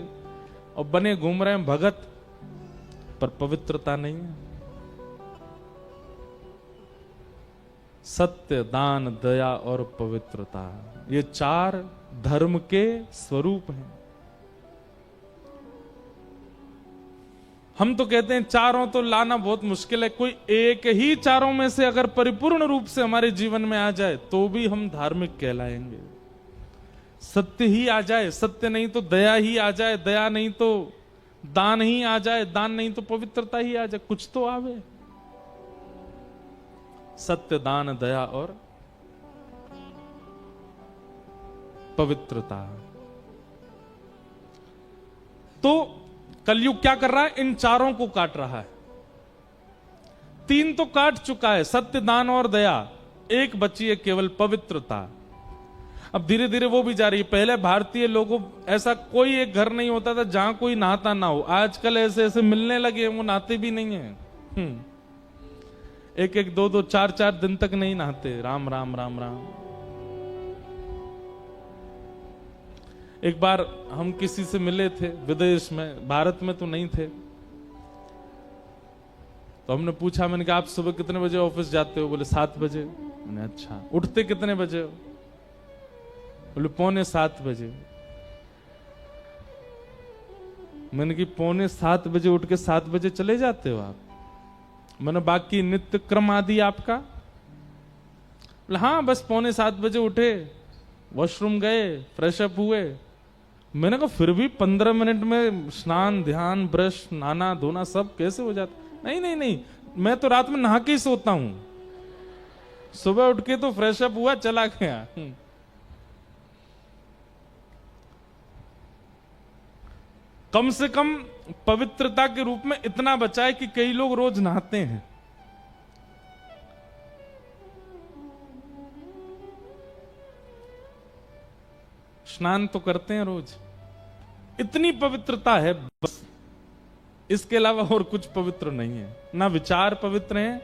Speaker 1: और बने घूम रहे हैं भगत, पर पवित्रता नहीं है। सत्य, दान, दया और पवित्रता, ये चार धर्म के स्वरूप हैं। हम तो कहते हैं चारों तो लाना बहुत मुश्किल है, कोई एक ही चारों में से अगर परिपूर्ण रूप से हमारे जीवन में आ जाए तो भी हम धार्मिक कहलाएंगे। सत्य ही आ जाए, सत्य नहीं तो दया ही आ जाए, दया नहीं तो दान ही आ जाए, दान नहीं तो पवित्रता ही आ जाए, कुछ तो आवे। सत्य, दान, दया और पवित्रता। तो कलयुग क्या कर रहा है? इन चारों को काट रहा है। तीन तो काट चुका है, सत्य, दान और दया। एक बची है केवल पवित्रता। अब धीरे धीरे वो भी जा रही है। पहले भारतीय लोगों, ऐसा कोई एक घर नहीं होता था जहां कोई नहाता ना हो। आजकल ऐसे ऐसे मिलने लगे हैं, वो नहाते भी नहीं है। एक एक, दो दो, चार चार दिन तक नहीं नहाते। राम राम राम राम। एक बार हम किसी से मिले थे विदेश में, भारत में तो नहीं थे, तो हमने पूछा, मैंने कहा आप सुबह कितने बजे ऑफिस जाते हो? बोले 7 बजे। मैंने अच्छा, उठते कितने बजे हो? बोले 6:45 बजे। मैंने कि 6:45 बजे उठ के 7 बजे चले जाते हो आप? मैंने बाकी नित्य क्रम आदि आपका? बोले हाँ, बस 6:45 बजे उठे, वॉशरूम गए, फ्रेश अप हुए। मैंने कहा फिर भी 15 मिनट में स्नान, ध्यान, ब्रश, नहाना धोना सब कैसे हो जाता? नहीं नहीं नहीं, मैं तो रात में नहा के ही सोता हूं, सुबह उठ के तो फ्रेश अप हुआ, चला गया। कम से कम पवित्रता के रूप में इतना बचा है कि कई लोग रोज नहाते हैं। स्नान तो करते हैं रोज। इतनी पवित्रता है बस, इसके अलावा और कुछ पवित्र नहीं है। ना विचार पवित्र है,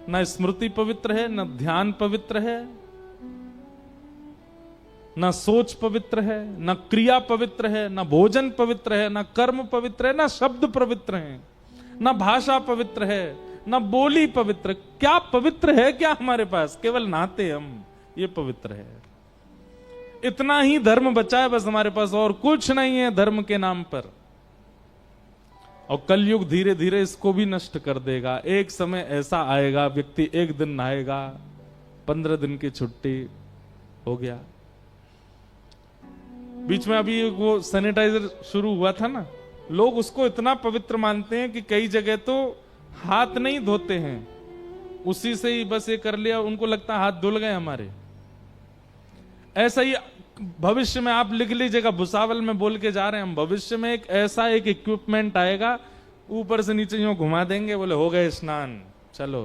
Speaker 1: ना स्मृति पवित्र है, ना ध्यान पवित्र है, ना सोच पवित्र है, ना क्रिया पवित्र है, ना भोजन पवित्र है, ना कर्म पवित्र है, ना शब्द पवित्र है, ना भाषा पवित्र है, ना बोली पवित्र। क्या पवित्र है क्या हमारे पास? केवल नहाते हम, ये पवित्र है। इतना ही धर्म बचा है बस हमारे पास, और कुछ नहीं है धर्म के नाम पर। और कलयुग धीरे धीरे इसको भी नष्ट कर देगा। एक समय ऐसा आएगा, व्यक्ति एक दिन नहाएगा, 15 दिन की छुट्टी हो गया। बीच में अभी वो सैनिटाइजर शुरू हुआ था ना, लोग उसको इतना पवित्र मानते हैं कि कई जगह तो हाथ नहीं धोते हैं, उसी से ही बस ये कर लिया, उनको लगता है हाथ धुल गए हमारे। ऐसा ही भविष्य में आप लिख लीजिएगा, भुसावल में बोल के जा रहे हैं हम, भविष्य में एक ऐसा एक इक्विपमेंट आएगा, ऊपर से नीचे यूं घुमा देंगे, बोले हो गए स्नान, चलो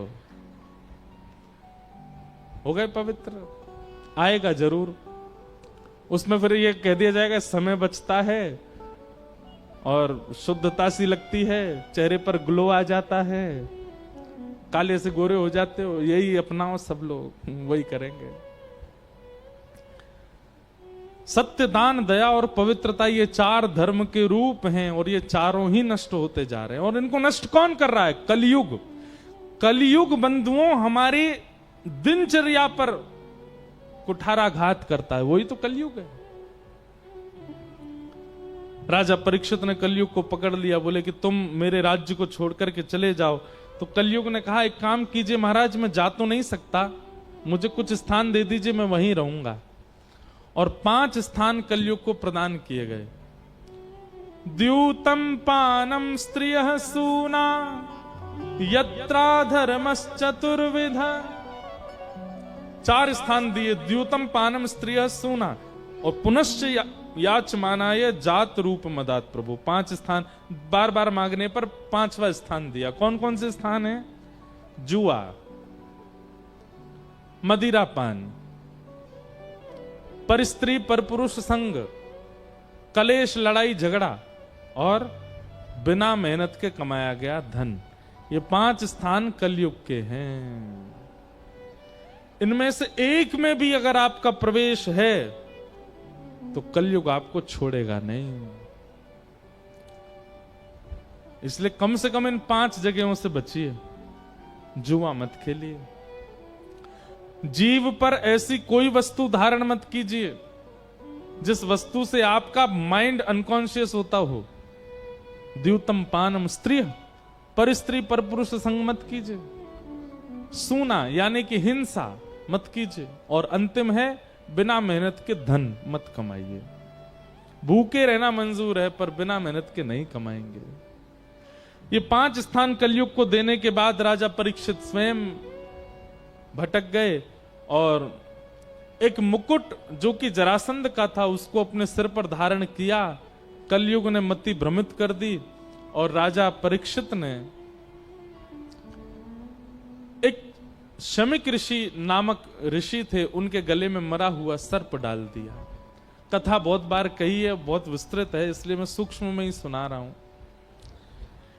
Speaker 1: हो गए पवित्र। आएगा जरूर, उसमें फिर ये कह दिया जाएगा समय बचता है और शुद्धता सी लगती है, चेहरे पर ग्लो आ जाता है, काले से गोरे हो जाते हो, यही अपनाओ सब लोग, वही करेंगे। सत्य, दान, दया और पवित्रता ये 4 धर्म के रूप हैं और ये चारों ही नष्ट होते जा रहे हैं। और इनको नष्ट कौन कर रहा है? कलयुग। कलयुग बंधुओं हमारी दिनचर्या पर कुठाराघात करता है, वही तो कलयुग है। राजा परीक्षित ने कलयुग को पकड़ लिया, बोले कि तुम मेरे राज्य को छोड़कर के चले जाओ। तो कलयुग ने कहा एक काम कीजिए महाराज, मैं जा तो नहीं सकता, मुझे कुछ स्थान दे दीजिए, मैं वहीं रहूंगा। और 5 स्थान कलयुग को प्रदान किए गए। द्यूतम पानम स्त्रियः सूना यत्रा धर्मश्चतुर्विधा। 4 स्थान दिए, द्यूतम पानम स्त्रियः सूना और पुनश्च याचमानाय जात रूप मदात प्रभु। 5 स्थान बार बार मांगने पर 5वां स्थान दिया। कौन कौन से स्थान है? जुआ, मदिरापान, पर स्त्री पर पुरुष संग, कलेश लड़ाई झगड़ा और बिना मेहनत के कमाया गया धन। ये 5 स्थान कलयुग के हैं। इनमें से एक में भी अगर आपका प्रवेश है तो कलयुग आपको छोड़ेगा नहीं। इसलिए कम से कम इन 5 जगहों से बचिए। जुआ मत खेलिए, जीव पर ऐसी कोई वस्तु धारण मत कीजिए जिस वस्तु से आपका माइंड अनकॉन्शियस होता हो। द्यूतम पानम स्त्री, पर स्त्री पर पुरुष संग मत कीजिए। सूना यानी कि हिंसा मत कीजिए। और अंतिम है बिना मेहनत के धन मत कमाइए। भूखे रहना मंजूर है पर बिना मेहनत के नहीं कमाएंगे। ये 5 स्थान कलयुग को देने के बाद राजा परीक्षित स्वयं भटक गए और एक मुकुट जो कि जरासंध का था उसको अपने सिर पर धारण किया। कलयुग ने मति भ्रमित कर दी और राजा परीक्षित ने एक शमिक ऋषि नामक ऋषि थे, उनके गले में मरा हुआ सर्प डाल दिया। कथा बहुत बार कही है, बहुत विस्तृत है, इसलिए मैं सूक्ष्म में ही सुना रहा हूं।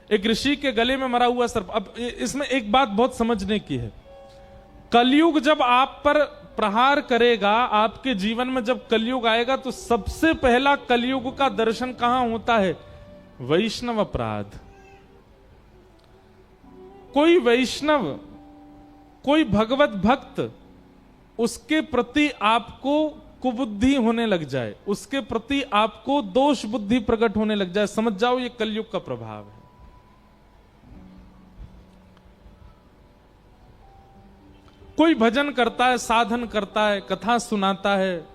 Speaker 1: एक ऋषि के गले में मरा हुआ सर्प। अब इसमें एक बात बहुत समझने की है। कलयुग जब आप पर प्रहार करेगा, आपके जीवन में जब कलयुग आएगा तो सबसे पहला कलयुग का दर्शन कहां होता है? वैष्णव अपराध। कोई वैष्णव, कोई भगवत भक्त, उसके प्रति आपको कुबुद्धि होने लग जाए, उसके प्रति आपको दोष बुद्धि प्रकट होने लग जाए, समझ जाओ ये कलयुग का प्रभाव है। कोई भजन करता है, साधन करता है, कथा सुनाता है,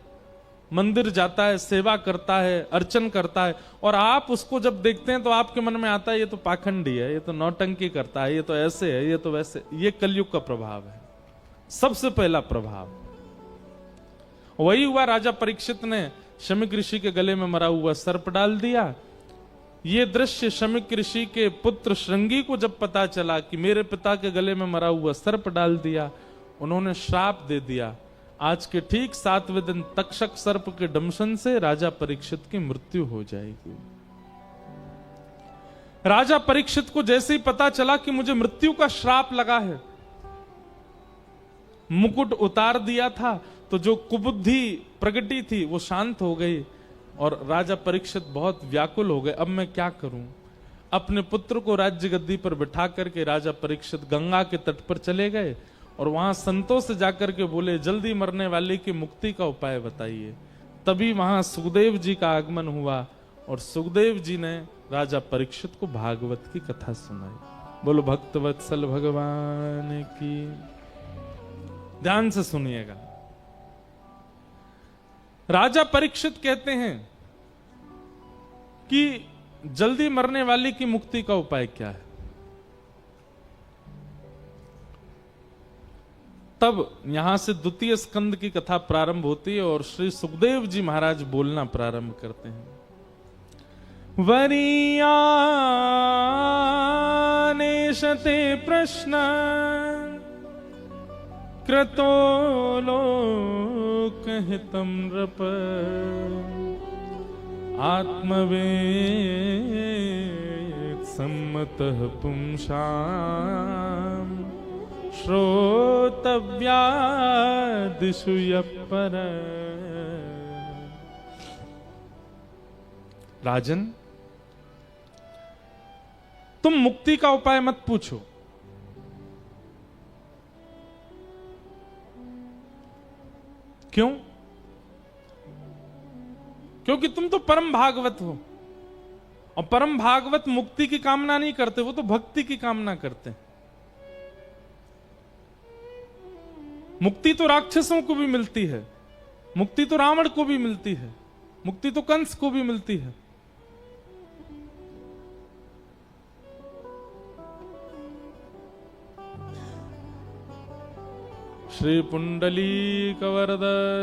Speaker 1: मंदिर जाता है, सेवा करता है, अर्चन करता है, और आप उसको जब देखते हैं तो आपके मन में आता है ये तो पाखंडी है, ये तो नौटंकी करता है, ये तो ऐसे है, ये तो वैसे। ये कलयुग का प्रभाव है, सबसे पहला प्रभाव। वही हुआ, राजा परीक्षित ने शमिक ऋषि के गले में मरा हुआ सर्प डाल दिया। ये दृश्य शमिक ऋषि के पुत्र श्रृंगी को जब पता चला कि मेरे पिता के गले में मरा हुआ सर्प डाल दिया, उन्होंने श्राप दे दिया। आज के ठीक 7वें दिन तक्षक सर्प के दंशन से राजा परीक्षित की मृत्यु हो जाएगी। राजा परीक्षित को जैसे ही पता चला कि मुझे मृत्यु का श्राप लगा है, मुकुट उतार दिया था तो जो कुबुद्धि प्रगति थी वो शांत हो गई और राजा परीक्षित बहुत व्याकुल हो गए। अब मैं क्या करूं? अपने पुत्र को राज्य गद्दी पर बिठा करके राजा परीक्षित गंगा के तट पर चले गए और वहां संतों से जाकर के बोले जल्दी मरने वाले की मुक्ति का उपाय बताइए। तभी वहां सुखदेव जी का आगमन हुआ और सुखदेव जी ने राजा परीक्षित को भागवत की कथा सुनाई। बोलो भक्तवत्सल भगवान की। ध्यान से सुनिएगा। राजा परीक्षित कहते हैं कि जल्दी मरने वाले की मुक्ति का उपाय क्या है? तब यहां से 2 स्कंद की कथा प्रारंभ होती है और श्री सुखदेव जी महाराज बोलना प्रारंभ करते हैं। वरीयानेशते प्रश्न क्रतो लोकहितं नृप आत्मवेद सम्मतः पुंसाम् श्रोतव्यादिषु यः परः। राजन, तुम मुक्ति का उपाय मत पूछो। क्यों? क्योंकि तुम तो परम भागवत हो, और परम भागवत मुक्ति की कामना नहीं करते, वो तो भक्ति की कामना करते हैं। मुक्ति तो राक्षसों को भी मिलती है, मुक्ति तो रावण को भी मिलती है, मुक्ति तो कंस को भी मिलती है। श्री पुंडलीक वरद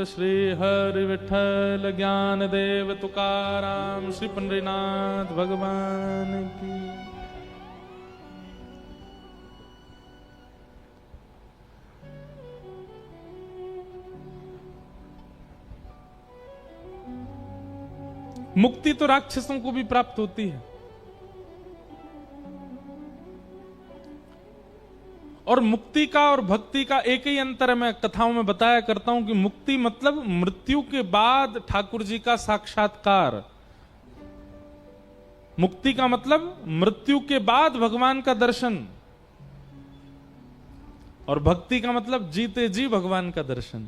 Speaker 1: श्री हरि विठल ज्ञान देव तुकाराम श्री पंडरीनाथ भगवान की। मुक्ति तो राक्षसों को भी प्राप्त होती है, और मुक्ति का और भक्ति का एक ही अंतर है। मैं कथाओं में बताया करता हूं कि मुक्ति मतलब मृत्यु के बाद ठाकुर जी का साक्षात्कार, मुक्ति का मतलब मृत्यु के बाद भगवान का दर्शन, और भक्ति का मतलब जीते जी भगवान का दर्शन।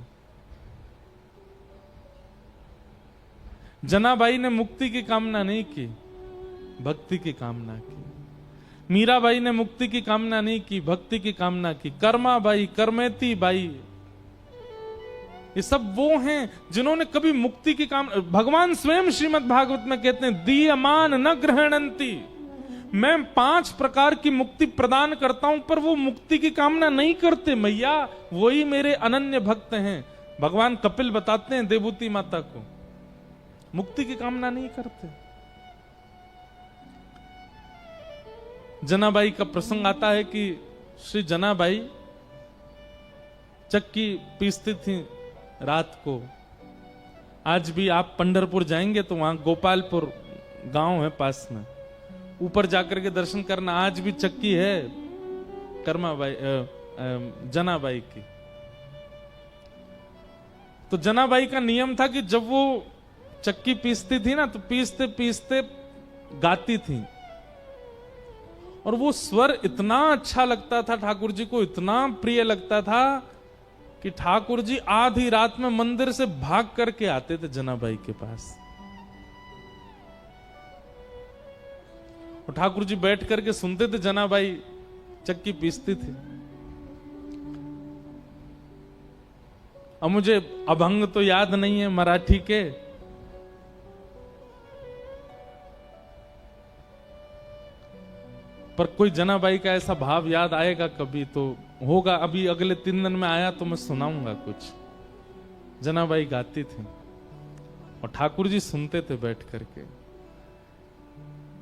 Speaker 1: जनाबाई ने मुक्ति की कामना नहीं की, भक्ति की कामना की। मीराबाई ने मुक्ति की कामना नहीं की, भक्ति की कामना की। कर्माबाई, करमेती बाई, ये सब वो हैं जिन्होंने कभी मुक्ति की कामना, भगवान स्वयं श्रीमद् भागवत में कहते हैं दीयमान न ग्रहणंती, मैं 5 प्रकार की मुक्ति प्रदान करता हूं, पर वो मुक्ति की कामना नहीं करते मैया, वही मेरे अनन्य भक्त हैं। भगवान कपिल बताते हैं देवूती माता को, मुक्ति की कामना नहीं करते। जनाबाई का प्रसंग आता है कि श्री जनाबाई चक्की पीसती थी रात को। आज भी आप पंढरपुर जाएंगे तो वहां गोपालपुर गांव है पास में, ऊपर जाकर के दर्शन करना, आज भी चक्की है कर्माबाई जनाबाई की। तो जनाबाई का नियम था कि जब वो चक्की पीसती थी ना, तो पीसते पीसते गाती थी, और वो स्वर इतना अच्छा लगता था ठाकुर जी को, इतना प्रिय लगता था कि ठाकुर जी आधी रात में मंदिर से भाग करके आते थे जनाबाई के पास, और ठाकुर जी बैठ करके सुनते थे, जनाबाई चक्की पीसती थी। अब मुझे अभंग तो याद नहीं है मराठी के, पर कोई जनाबाई का ऐसा भाव याद आएगा कभी तो होगा। अभी अगले 3 दिन में आया तो मैं सुनाऊंगा कुछ। जनाबाई गाती थी और ठाकुर जी सुनते थे बैठ करके।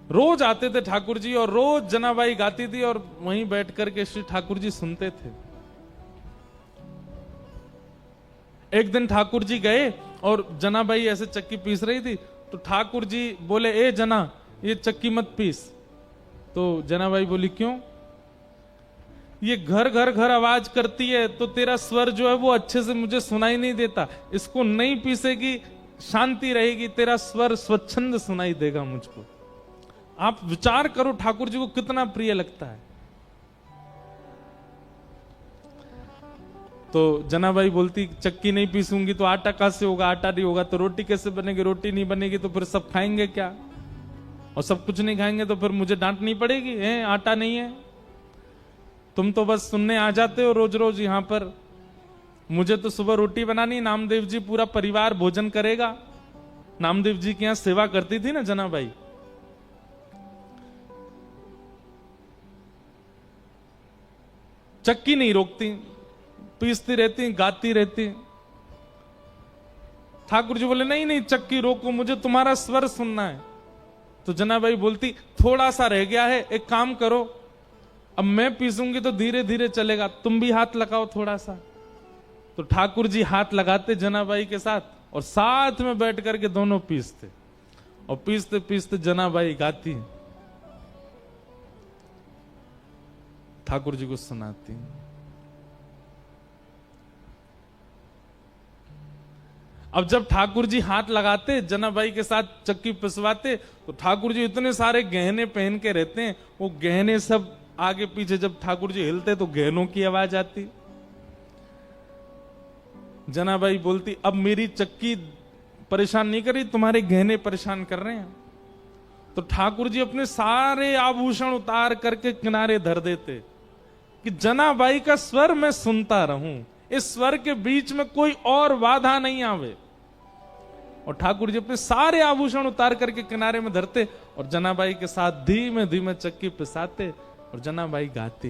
Speaker 1: रोज आते थे ठाकुर जी और रोज जनाबाई गाती थी और वहीं बैठ करके श्री ठाकुर जी सुनते थे। एक दिन ठाकुर जी गए और जनाबाई ऐसे चक्की पीस रही थी, तो ठाकुर जी बोले, ए जना ये चक्की मत पीस। तो जनाबाई बोली, क्यों? ये घर घर घर आवाज करती है तो तेरा स्वर जो है वो अच्छे से मुझे सुनाई नहीं देता, इसको नहीं पीसेगी शांति रहेगी, तेरा स्वर स्वच्छंद सुनाई देगा मुझको। आप विचार करो ठाकुर जी को कितना प्रिय लगता है। तो जनाबाई बोलती, चक्की नहीं पीसूंगी तो आटा कहां से होगा, आटा नहीं होगा तो रोटी कैसे बनेगी, रोटी नहीं बनेगी तो फिर सब खाएंगे क्या, और सब कुछ नहीं खाएंगे तो फिर मुझे डांटनी पड़ेगी, है आटा नहीं है। तुम तो बस सुनने आ जाते हो रोज रोज यहां पर, मुझे तो सुबह रोटी बनानी, नामदेव जी पूरा परिवार भोजन करेगा। नामदेव जी के यहां सेवा करती थी ना जनाबाई। चक्की नहीं रोकती, पीसती रहती, गाती रहती। ठाकुर जी बोले, नहीं नहीं चक्की रोको, मुझे तुम्हारा स्वर सुनना है। तो जनाबाई बोलती, थोड़ा सा रह गया है, एक काम करो, अब मैं पीसूंगी तो धीरे धीरे चलेगा, तुम भी हाथ लगाओ थोड़ा सा। तो ठाकुर जी हाथ लगाते जनाबाई के साथ और साथ में बैठ करके दोनों पीसते, और पीसते पीसते जनाबाई गाती, ठाकुर जी को सुनाती। अब जब ठाकुर जी हाथ लगाते जनाबाई के साथ चक्की पिसवाते तो ठाकुर जी इतने सारे गहने पहन के रहते हैं, वो गहने सब आगे पीछे जब ठाकुर जी हिलते तो गहनों की आवाज आती। जनाबाई बोलती अब मेरी चक्की परेशान नहीं करी, तुम्हारे गहने परेशान कर रहे हैं। तो ठाकुर जी अपने सारे आभूषण उतार करके किनारे धर देते कि जनाबाई का स्वर मैं सुनता रहूं, इस स्वर के बीच में कोई और बाधा नहीं आवे। और ठाकुर जी अपने सारे आभूषण उतार करके किनारे में धरते और जनाबाई के साथ धीमे धीमे चक्की पिसाते और जनाबाई गाती।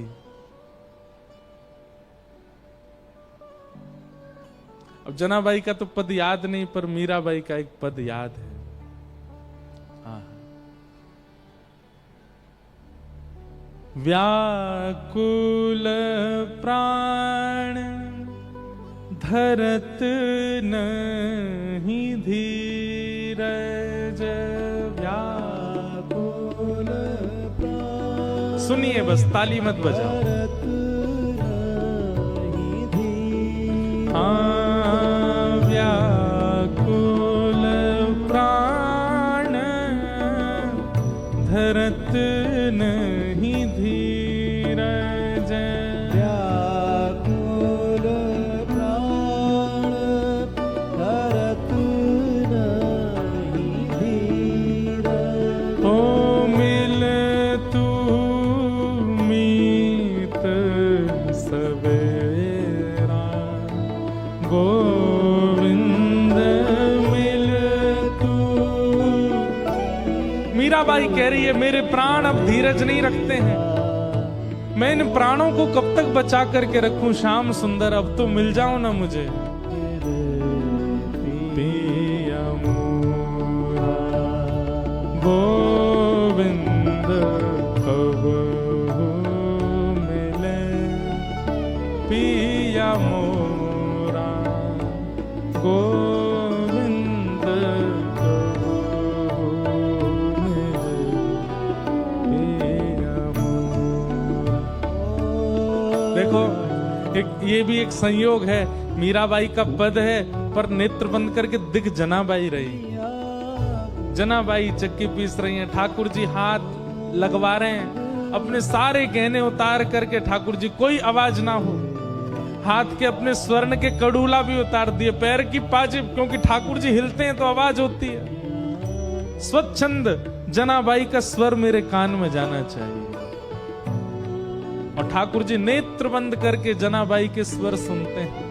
Speaker 1: अब जनाबाई का तो पद याद नहीं, पर मीराबाई का एक पद याद है। व्याकुल प्राण धरत नहीं धीरज, व्याकुल प्राण। सुनिए बस, ताली मत बजाओ। हाँ, व्याकुल प्राण धरत नहीं धीरज,
Speaker 2: व्याकुल प्राण धरत नहीं धीरज।
Speaker 1: ओ मिल तू मीत सवेरा, गोविंद मिल तू। मीराबाई कह रही है मेरे प्राण अब धीरज नहीं रखते हैं, मैं इन प्राणों को कब तक बचा करके रखूं। श्याम सुंदर अब तो मिल जाओ ना मुझे। पिया मोरा गोविंद कब मिले, पिया मोरा गोविंद कब मिले, पिया मोरा। देखो ये भी एक संयोग है, मीराबाई का पद है पर नेत्र बंद करके दिख जनाबाई रही। जनाबाई चक्की पीस रही हैं, ठाकुर जी हाथ लगवा रहे हैं, अपने सारे गहने उतार करके ठाकुर जी कोई आवाज ना हो, हाथ के अपने स्वर्ण के कड़ूला भी उतार दिए, पैर की पाजेब, क्योंकि ठाकुर जी हिलते हैं तो आवाज होती है। स्वच्छंद जनाबाई का स्वर मेरे कान में जाना चाहिए। और ठाकुर जी नेत्र बंद करके जनाबाई के स्वर सुनते हैं।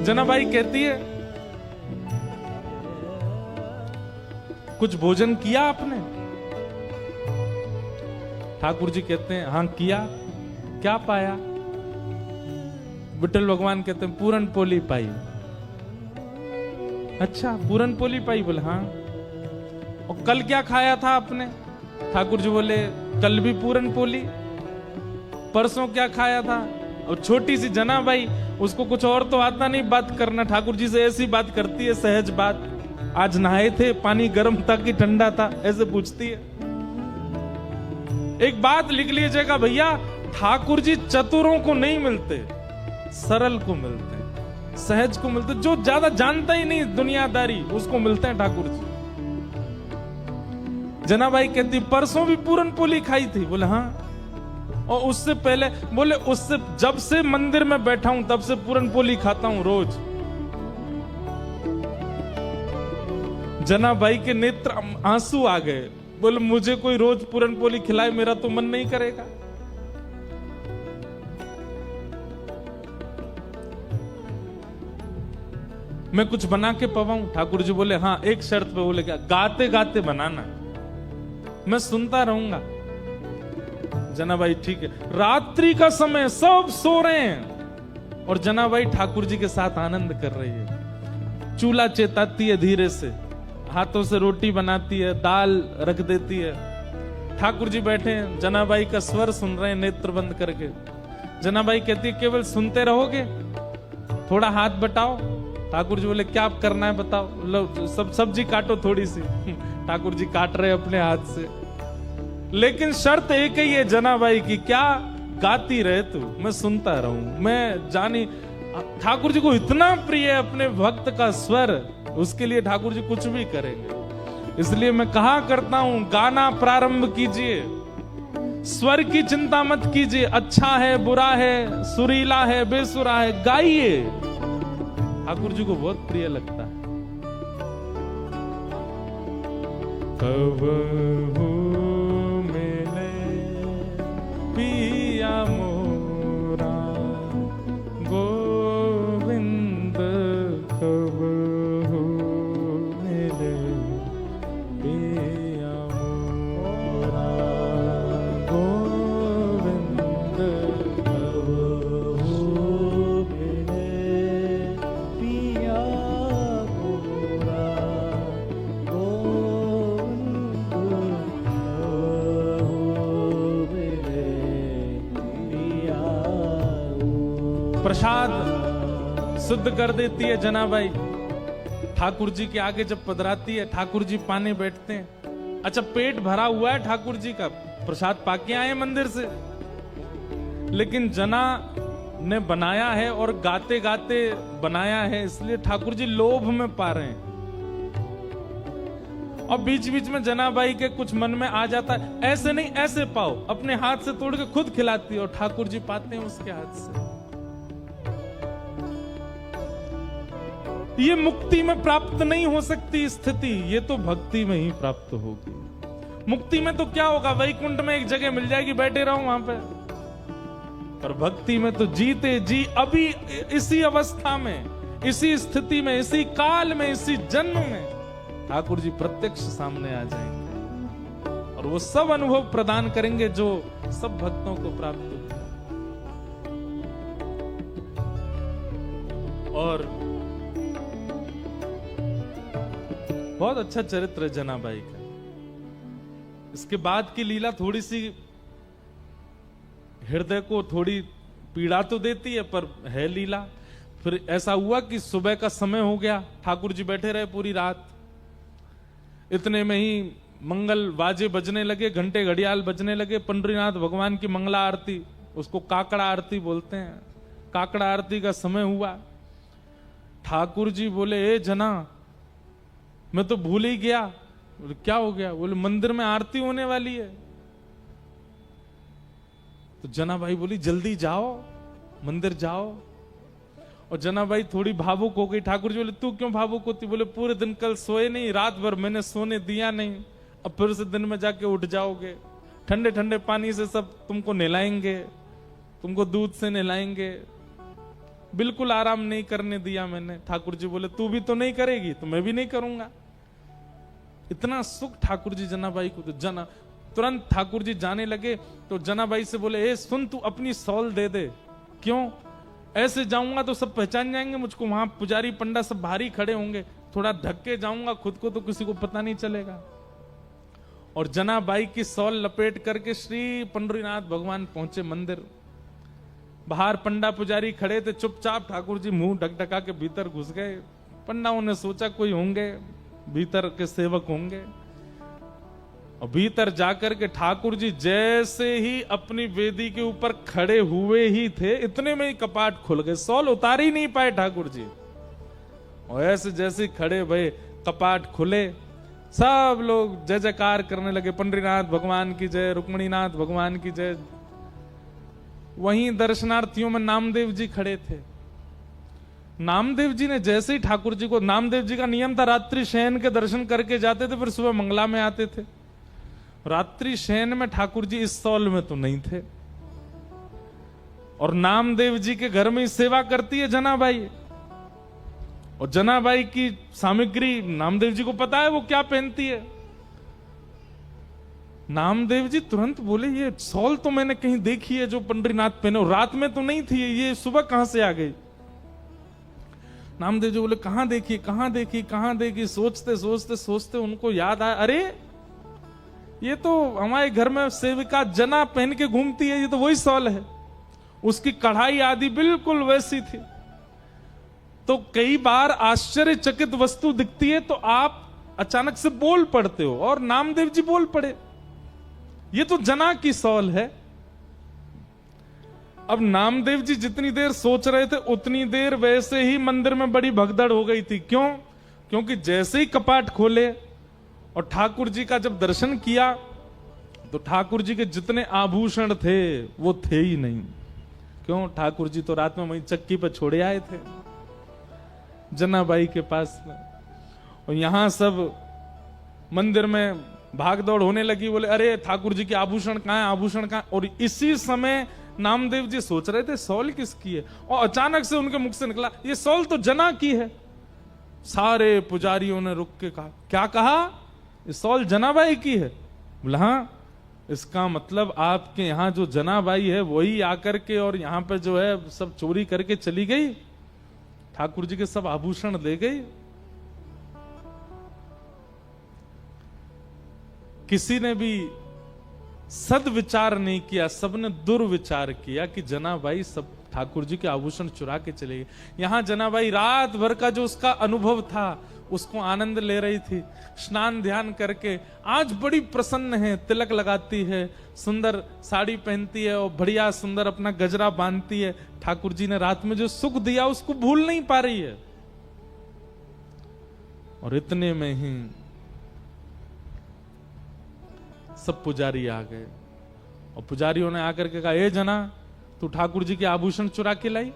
Speaker 1: जनाबाई कहती है कुछ भोजन किया आपने? ठाकुर जी कहते हैं हाँ किया। क्या पाया? विठल भगवान कहते हैं पूरन पोली पाई। अच्छा पूरन पोली पाई? बोले हाँ। और कल क्या खाया था आपने? ठाकुर जी बोले कल भी पूरन पोली। परसों क्या खाया था? और छोटी सी जनाबाई, उसको कुछ और तो आता नहीं बात करना, ठाकुर जी से ऐसी बात करती है सहज बात, आज नहाए थे, पानी गर्म था कि ठंडा था, ऐसे पूछती है। एक बात लिख लीजिएगा भैया, ठाकुर जी चतुरों को नहीं मिलते, सरल को मिलते हैं, सहज को मिलते, जो ज्यादा जानता ही नहीं दुनियादारी उसको मिलते हैं ठाकुर जी। जनाबाई कहती परसों भी पूरन पोली खाई थी? बोले हाँ। और उससे पहले? बोले उससे जब से मंदिर में बैठा हूं तब से पूरन पोली खाता हूं रोज। जनाबाई के नेत्र आंसू आ गए। बोले मुझे कोई रोज पूरन पोली खिलाए मेरा तो मन नहीं करेगा। मैं कुछ बना के पवाऊं? ठाकुर जी बोले हाँ एक शर्त पे। बोले क्या? गाते गाते बनाना, मैं सुनता रहूंगा। जनाबाई ठीक है। रात्रि का समय सब सो रहे हैं और जनाबाई ठाकुर जी के साथ आनंद कर रही है। चूल्हा चेताती है धीरे से, हाथों से रोटी बनाती है, दाल रख देती है। ठाकुर जी बैठे हैं, जनाबाई का स्वर सुन रहे हैं नेत्र बंद करके। जनाबाई कहती है केवल सुनते रहोगे? थोड़ा हाथ बटाओ। ठाकुर जी बोले क्या करना है बताओ। लो सब सब्जी काटो थोड़ी सी। ठाकुर जी काट रहे अपने हाथ से। लेकिन शर्त एक ही है जनाबाई की, क्या? गाती रहे तू, मैं सुनता रहूं। मैं जानी ठाकुर जी को इतना प्रिय है अपने भक्त का स्वर, उसके लिए ठाकुर जी कुछ भी करेंगे। इसलिए मैं कहा करता हूं, गाना प्रारंभ कीजिए, स्वर की चिंता मत कीजिए, अच्छा है बुरा है, सुरीला है बेसुरा है, गाइए। ठाकुर जी को बहुत प्रिय लगता है। कब हो मिले पिया मोरा गोविंद, कब हो मिले पिया मोरा गोविंद,
Speaker 2: कब हो मिले पिया मोरा गोविंद, कब हो मिले पिया मोरा।
Speaker 1: प्रसाद शुद्ध कर देती है जनाबाई। ठाकुर जी के आगे जब पधराती है, ठाकुर जी पाने बैठते हैं। अच्छा, पेट भरा हुआ है ठाकुर जी का, प्रसाद पाके आए मंदिर से, लेकिन जना ने बनाया है और गाते गाते बनाया है, इसलिए ठाकुर जी लोभ में पा रहे हैं। और बीच बीच में जनाबाई के कुछ मन में आ जाता है, ऐसे नहीं ऐसे पाओ, अपने हाथ से तोड़ के खुद खिलाती है और ठाकुर जी पाते हैं उसके हाथ से। ये मुक्ति में प्राप्त नहीं हो सकती स्थिति, ये तो भक्ति में ही प्राप्त होगी। मुक्ति में तो क्या होगा, वैकुंठ में एक जगह मिल जाएगी, बैठे रहो वहां पे। पर भक्ति में तो जीते जी अभी इसी अवस्था में, इसी स्थिति में, इसी काल में, इसी जन्म में ठाकुर जी प्रत्यक्ष सामने आ जाएंगे और वो सब अनुभव प्रदान करेंगे जो सब भक्तों को प्राप्त होगा। और बहुत अच्छा चरित्र है जनाबाई का। इसके बाद की लीला थोड़ी सी हृदय को थोड़ी पीड़ा तो देती है, पर है लीला। फिर ऐसा हुआ कि सुबह का समय हो गया, ठाकुर जी बैठे रहे पूरी रात। इतने में ही मंगल बाजे बजने लगे, घंटे घड़ियाल बजने लगे। पंडरीनाथ भगवान की मंगला आरती, उसको काकड़ा आरती बोलते हैं, काकड़ा आरती का समय हुआ। ठाकुर जी बोले, ए जना, मैं तो भूल ही गया। बोले क्या हो गया? बोले मंदिर में आरती होने वाली है। तो जनाबाई बोली जल्दी जाओ, मंदिर जाओ। और जनाबाई थोड़ी भावुक हो गई। ठाकुर जी बोले तू क्यों भावुक होती? बोले पूरे दिन कल सोए नहीं, रात भर मैंने सोने दिया नहीं, अब फिर से दिन में जाके उठ जाओगे, ठंडे ठंडे पानी से सब तुमको नहलाएंगे, तुमको दूध से नहलाएंगे, बिल्कुल आराम नहीं करने दिया मैंने। ठाकुर जी बोले तू भी तो नहीं करेगी तो मैं भी नहीं करूंगा। इतना सुख ठाकुर जी जनाबाई को। तो जना तुरंत ठाकुर जी जाने लगे तो जनाबाई से बोले, ए सुन, तू अपनी सॉल दे दे। क्यों? ऐसे जाऊंगा तो सब पहचान जाएंगे मुझको, वहां पुजारी पंडा सब भारी खड़े होंगे, थोड़ा ढक के जाऊंगा खुद को तो किसी को पता नहीं चलेगा। और जनाबाई की सॉल लपेट करके श्री पंडरीनाथ भगवान पहुंचे मंदिर। बाहर पंडा पुजारी खड़े थे, चुपचाप ठाकुर जी मुंह ढकढका के भीतर घुस गए। पंडाओं ने सोचा कोई होंगे, भीतर के सेवक होंगे। और भीतर जाकर के ठाकुर जी जैसे ही अपनी वेदी के ऊपर खड़े हुए ही थे, इतने में ही कपाट खुल गए, सॉल उतार ही नहीं पाए ठाकुर जी। और ऐसे जैसे खड़े भये कपाट खुले, सब लोग जय जयकार करने लगे, पंडरीनाथ भगवान की जय, रुक्मणीनाथ भगवान की जय। वहीं दर्शनार्थियों में नामदेव जी खड़े थे। नामदेव जी ने जैसे ही ठाकुर जी को, नामदेव जी का नियम था रात्रि शयन के दर्शन करके जाते थे, फिर सुबह मंगला में आते थे। रात्रि शयन में ठाकुर जी इस सॉल में तो नहीं थे। और नामदेव जी के घर में ही सेवा करती है जनाबाई। और जनाबाई की सामग्री नामदेव जी को पता है वो क्या पहनती है। नामदेव जी तुरंत बोले, ये सॉल तो मैंने कहीं देखी है जो पंडरीनाथ पहने, रात में तो नहीं थी, ये सुबह कहां से आ गई? नामदेव जी बोले कहां देखी कहां देखी कहां देखी। सोचते सोचते सोचते उनको याद आया, अरे ये तो हमारे घर में सेविका जना पहन के घूमती है, ये तो वही सॉल है। उसकी कढ़ाई आदि बिल्कुल वैसी थी। तो कई बार आश्चर्यचकित वस्तु दिखती है तो आप अचानक से बोल पड़ते हो, और नामदेव जी बोल पड़े, ये तो जना की सॉल है। अब नामदेव जी जितनी देर सोच रहे थे उतनी देर वैसे ही मंदिर में बड़ी भगदड़ हो गई थी। क्यों? क्योंकि जैसे ही कपाट खोले और ठाकुर जी का जब दर्शन किया तो ठाकुर जी के जितने आभूषण थे वो थे ही नहीं। क्यों? ठाकुर जी तो रात में वहीं चक्की पर छोड़े आए थे जनाबाई के पास में। और यहां सब मंदिर में भागदौड़ होने लगी, बोले अरे ठाकुर जी के आभूषण कहां है, आभूषण कहां? और इसी समय नामदेव जी सोच रहे थे सॉल किसकी है, और अचानक से उनके मुख से निकला ये सॉल तो जना की है। सारे पुजारियों ने रुक के कहा, क्या कहा? ये सॉल जनाबाई की है? बोला हाँ। इसका मतलब आपके यहां जो जनाबाई है वही आकर के और यहां पे जो है सब चोरी करके चली गई, ठाकुर जी के सब आभूषण ले गई। किसी ने भी सदविचार नहीं किया, सबने दुर्विचार किया कि जनाबाई सब ठाकुर जी के आभूषण चुरा के चले गए। यहां जनाबाई रात भर का जो उसका अनुभव था उसको आनंद ले रही थी, स्नान ध्यान करके आज बड़ी प्रसन्न है, तिलक लगाती है, सुंदर साड़ी पहनती है और बढ़िया सुंदर अपना गजरा बांधती है। ठाकुर जी ने रात में जो सुख दिया उसको भूल नहीं पा रही है। और इतने में ही सब पुजारी आ गए और पुजारियों ने आकर के कहा, ए जना तू ठाकुर जी के आभूषण चुरा के लाई?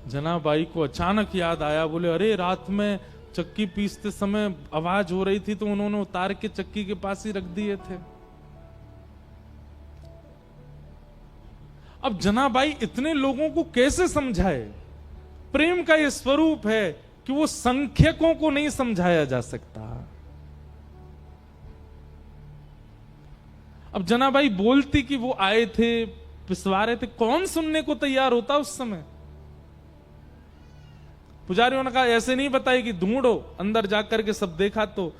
Speaker 1: जनाबाई को अचानक याद आया, बोले अरे रात में चक्की पीसते समय आवाज हो रही थी तो उन्होंने उतार के चक्की के पास ही रख दिए थे। अब जनाबाई इतने लोगों को कैसे समझाए? प्रेम का यह स्वरूप है कि वो संख्यकों को नहीं समझाया जा सकता। अब जनाबाई बोलती कि वो आए थे, पिसवा रहे थे, कौन सुनने को तैयार होता उस समय? पुजारियों ने कहा ऐसे नहीं बताई कि ढूंढो, अंदर जाकर के सब देखा तो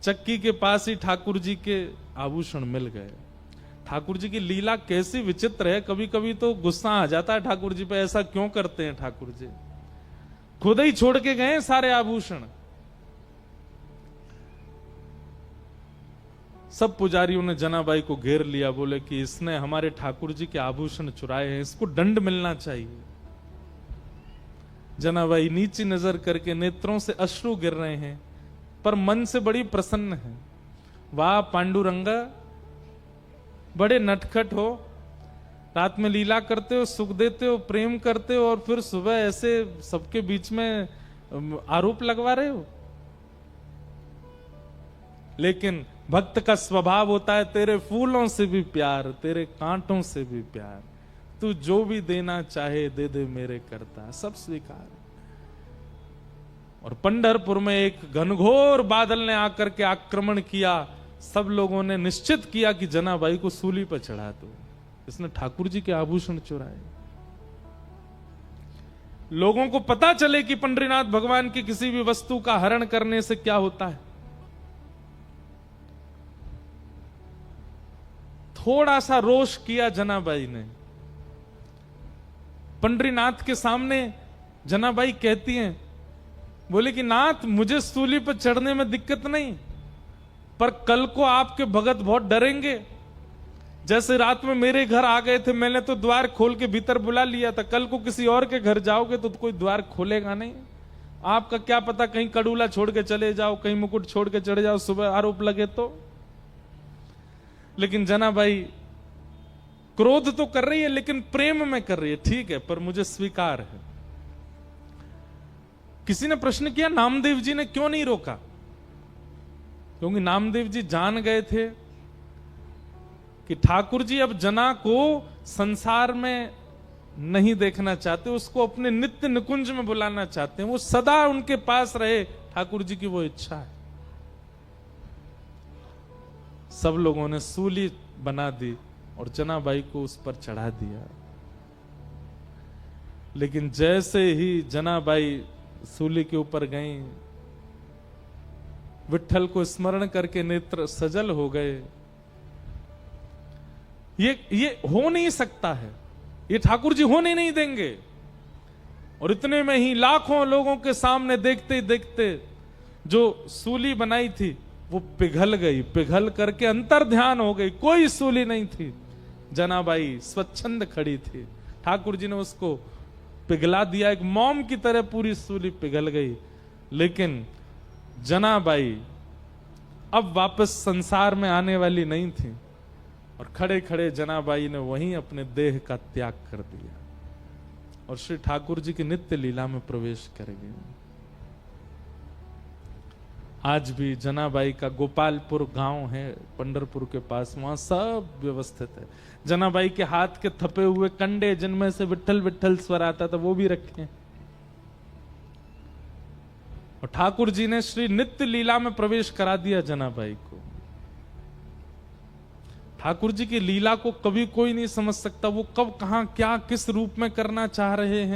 Speaker 1: चक्की के पास ही ठाकुर जी के आभूषण मिल गए। ठाकुर जी की लीला कैसी विचित्र है, कभी कभी तो गुस्सा आ जाता है ठाकुर जी पे, ऐसा क्यों करते हैं ठाकुर जी? खुद ही छोड़ के गए सारे आभूषण। सब पुजारियों ने जनाबाई को घेर लिया, बोले कि इसने हमारे ठाकुर जी के आभूषण चुराए हैं, इसको दंड मिलना चाहिए। जनाबाई नीची नजर करके नेत्रों से अश्रु गिर रहे हैं पर मन से बड़ी प्रसन्न है। वाह पांडुरंगा, बड़े नटखट हो, रात में लीला करते हो, सुख देते हो, प्रेम करते हो और फिर सुबह ऐसे सबके बीच में आरोप लगवा रहे हो। लेकिन भक्त का स्वभाव होता है तेरे फूलों से भी प्यार, तेरे कांटों से भी प्यार, तू जो भी देना चाहे दे दे मेरे करता, सब स्वीकार। और पंढरपुर में एक घनघोर बादल ने आकर के आक्रमण किया, सब लोगों ने निश्चित किया कि जनाबाई को सूली पर चढ़ा दो, इसने ठाकुर जी के आभूषण चुराए। लोगों को पता चले कि पंडरीनाथ भगवान की किसी भी वस्तु का हरण करने से क्या होता है। थोड़ा सा रोष किया जनाबाई ने। पंडरीनाथ के सामने जनाबाई कहती हैं, बोले कि नाथ मुझे सूली पर चढ़ने में दिक्कत नहीं, पर कल को आपके भगत बहुत डरेंगे। जैसे रात में मेरे घर आ गए थे, मैंने तो द्वार खोल के भीतर बुला लिया था, कल को किसी और के घर जाओगे तो कोई द्वार खोलेगा नहीं। आपका क्या पता कहीं कड़ूला छोड़ के चले जाओ, कहीं मुकुट छोड़ के चले जाओ, सुबह आरोप लगे तो। लेकिन जनाबाई क्रोध तो कर रही है लेकिन प्रेम में कर रही है, ठीक है पर मुझे स्वीकार है। किसी ने प्रश्न किया नामदेव जी ने क्यों नहीं रोका? क्योंकि नामदेव जी जान गए थे कि ठाकुर जी अब जना को संसार में नहीं देखना चाहते, उसको अपने नित्य निकुंज में बुलाना चाहते हैं, वो सदा उनके पास रहे, ठाकुर जी की वो इच्छा है। सब लोगों ने सूली बना दी और जनाबाई को उस पर चढ़ा दिया। लेकिन जैसे ही जनाबाई सूली के ऊपर गई, विट्ठल को स्मरण करके नेत्र सजल हो गए। ये हो नहीं सकता है, ये ठाकुर जी होने नहीं देंगे। और इतने में ही लाखों लोगों के सामने देखते देखते जो सूली बनाई थी वो पिघल गई, पिघल करके अंतर ध्यान हो गई, कोई सूली नहीं थी। जनाबाई स्वच्छंद खड़ी थी, ठाकुर जी ने उसको पिघला दिया, एक मोम की तरह पूरी सूली पिघल गई। लेकिन जनाबाई अब वापस संसार में आने वाली नहीं थी और खड़े खड़े जनाबाई ने वहीं अपने देह का त्याग कर दिया और श्री ठाकुर जी की नित्य लीला में प्रवेश कर गई। आज भी जनाबाई का गोपालपुर गांव है पंढरपुर के पास, वहां सब व्यवस्थित है। जनाबाई के हाथ के थपे हुए कंडे जिनमें से विट्ठल विट्ठल स्वर आता था वो भी रखे हैं। और ठाकुर जी ने श्री नित्य लीला में प्रवेश करा दिया जनाबाई को। ठाकुर जी की लीला को कभी कोई नहीं समझ सकता, वो कब कहां क्या किस रूप में करना चाह रहे हैं।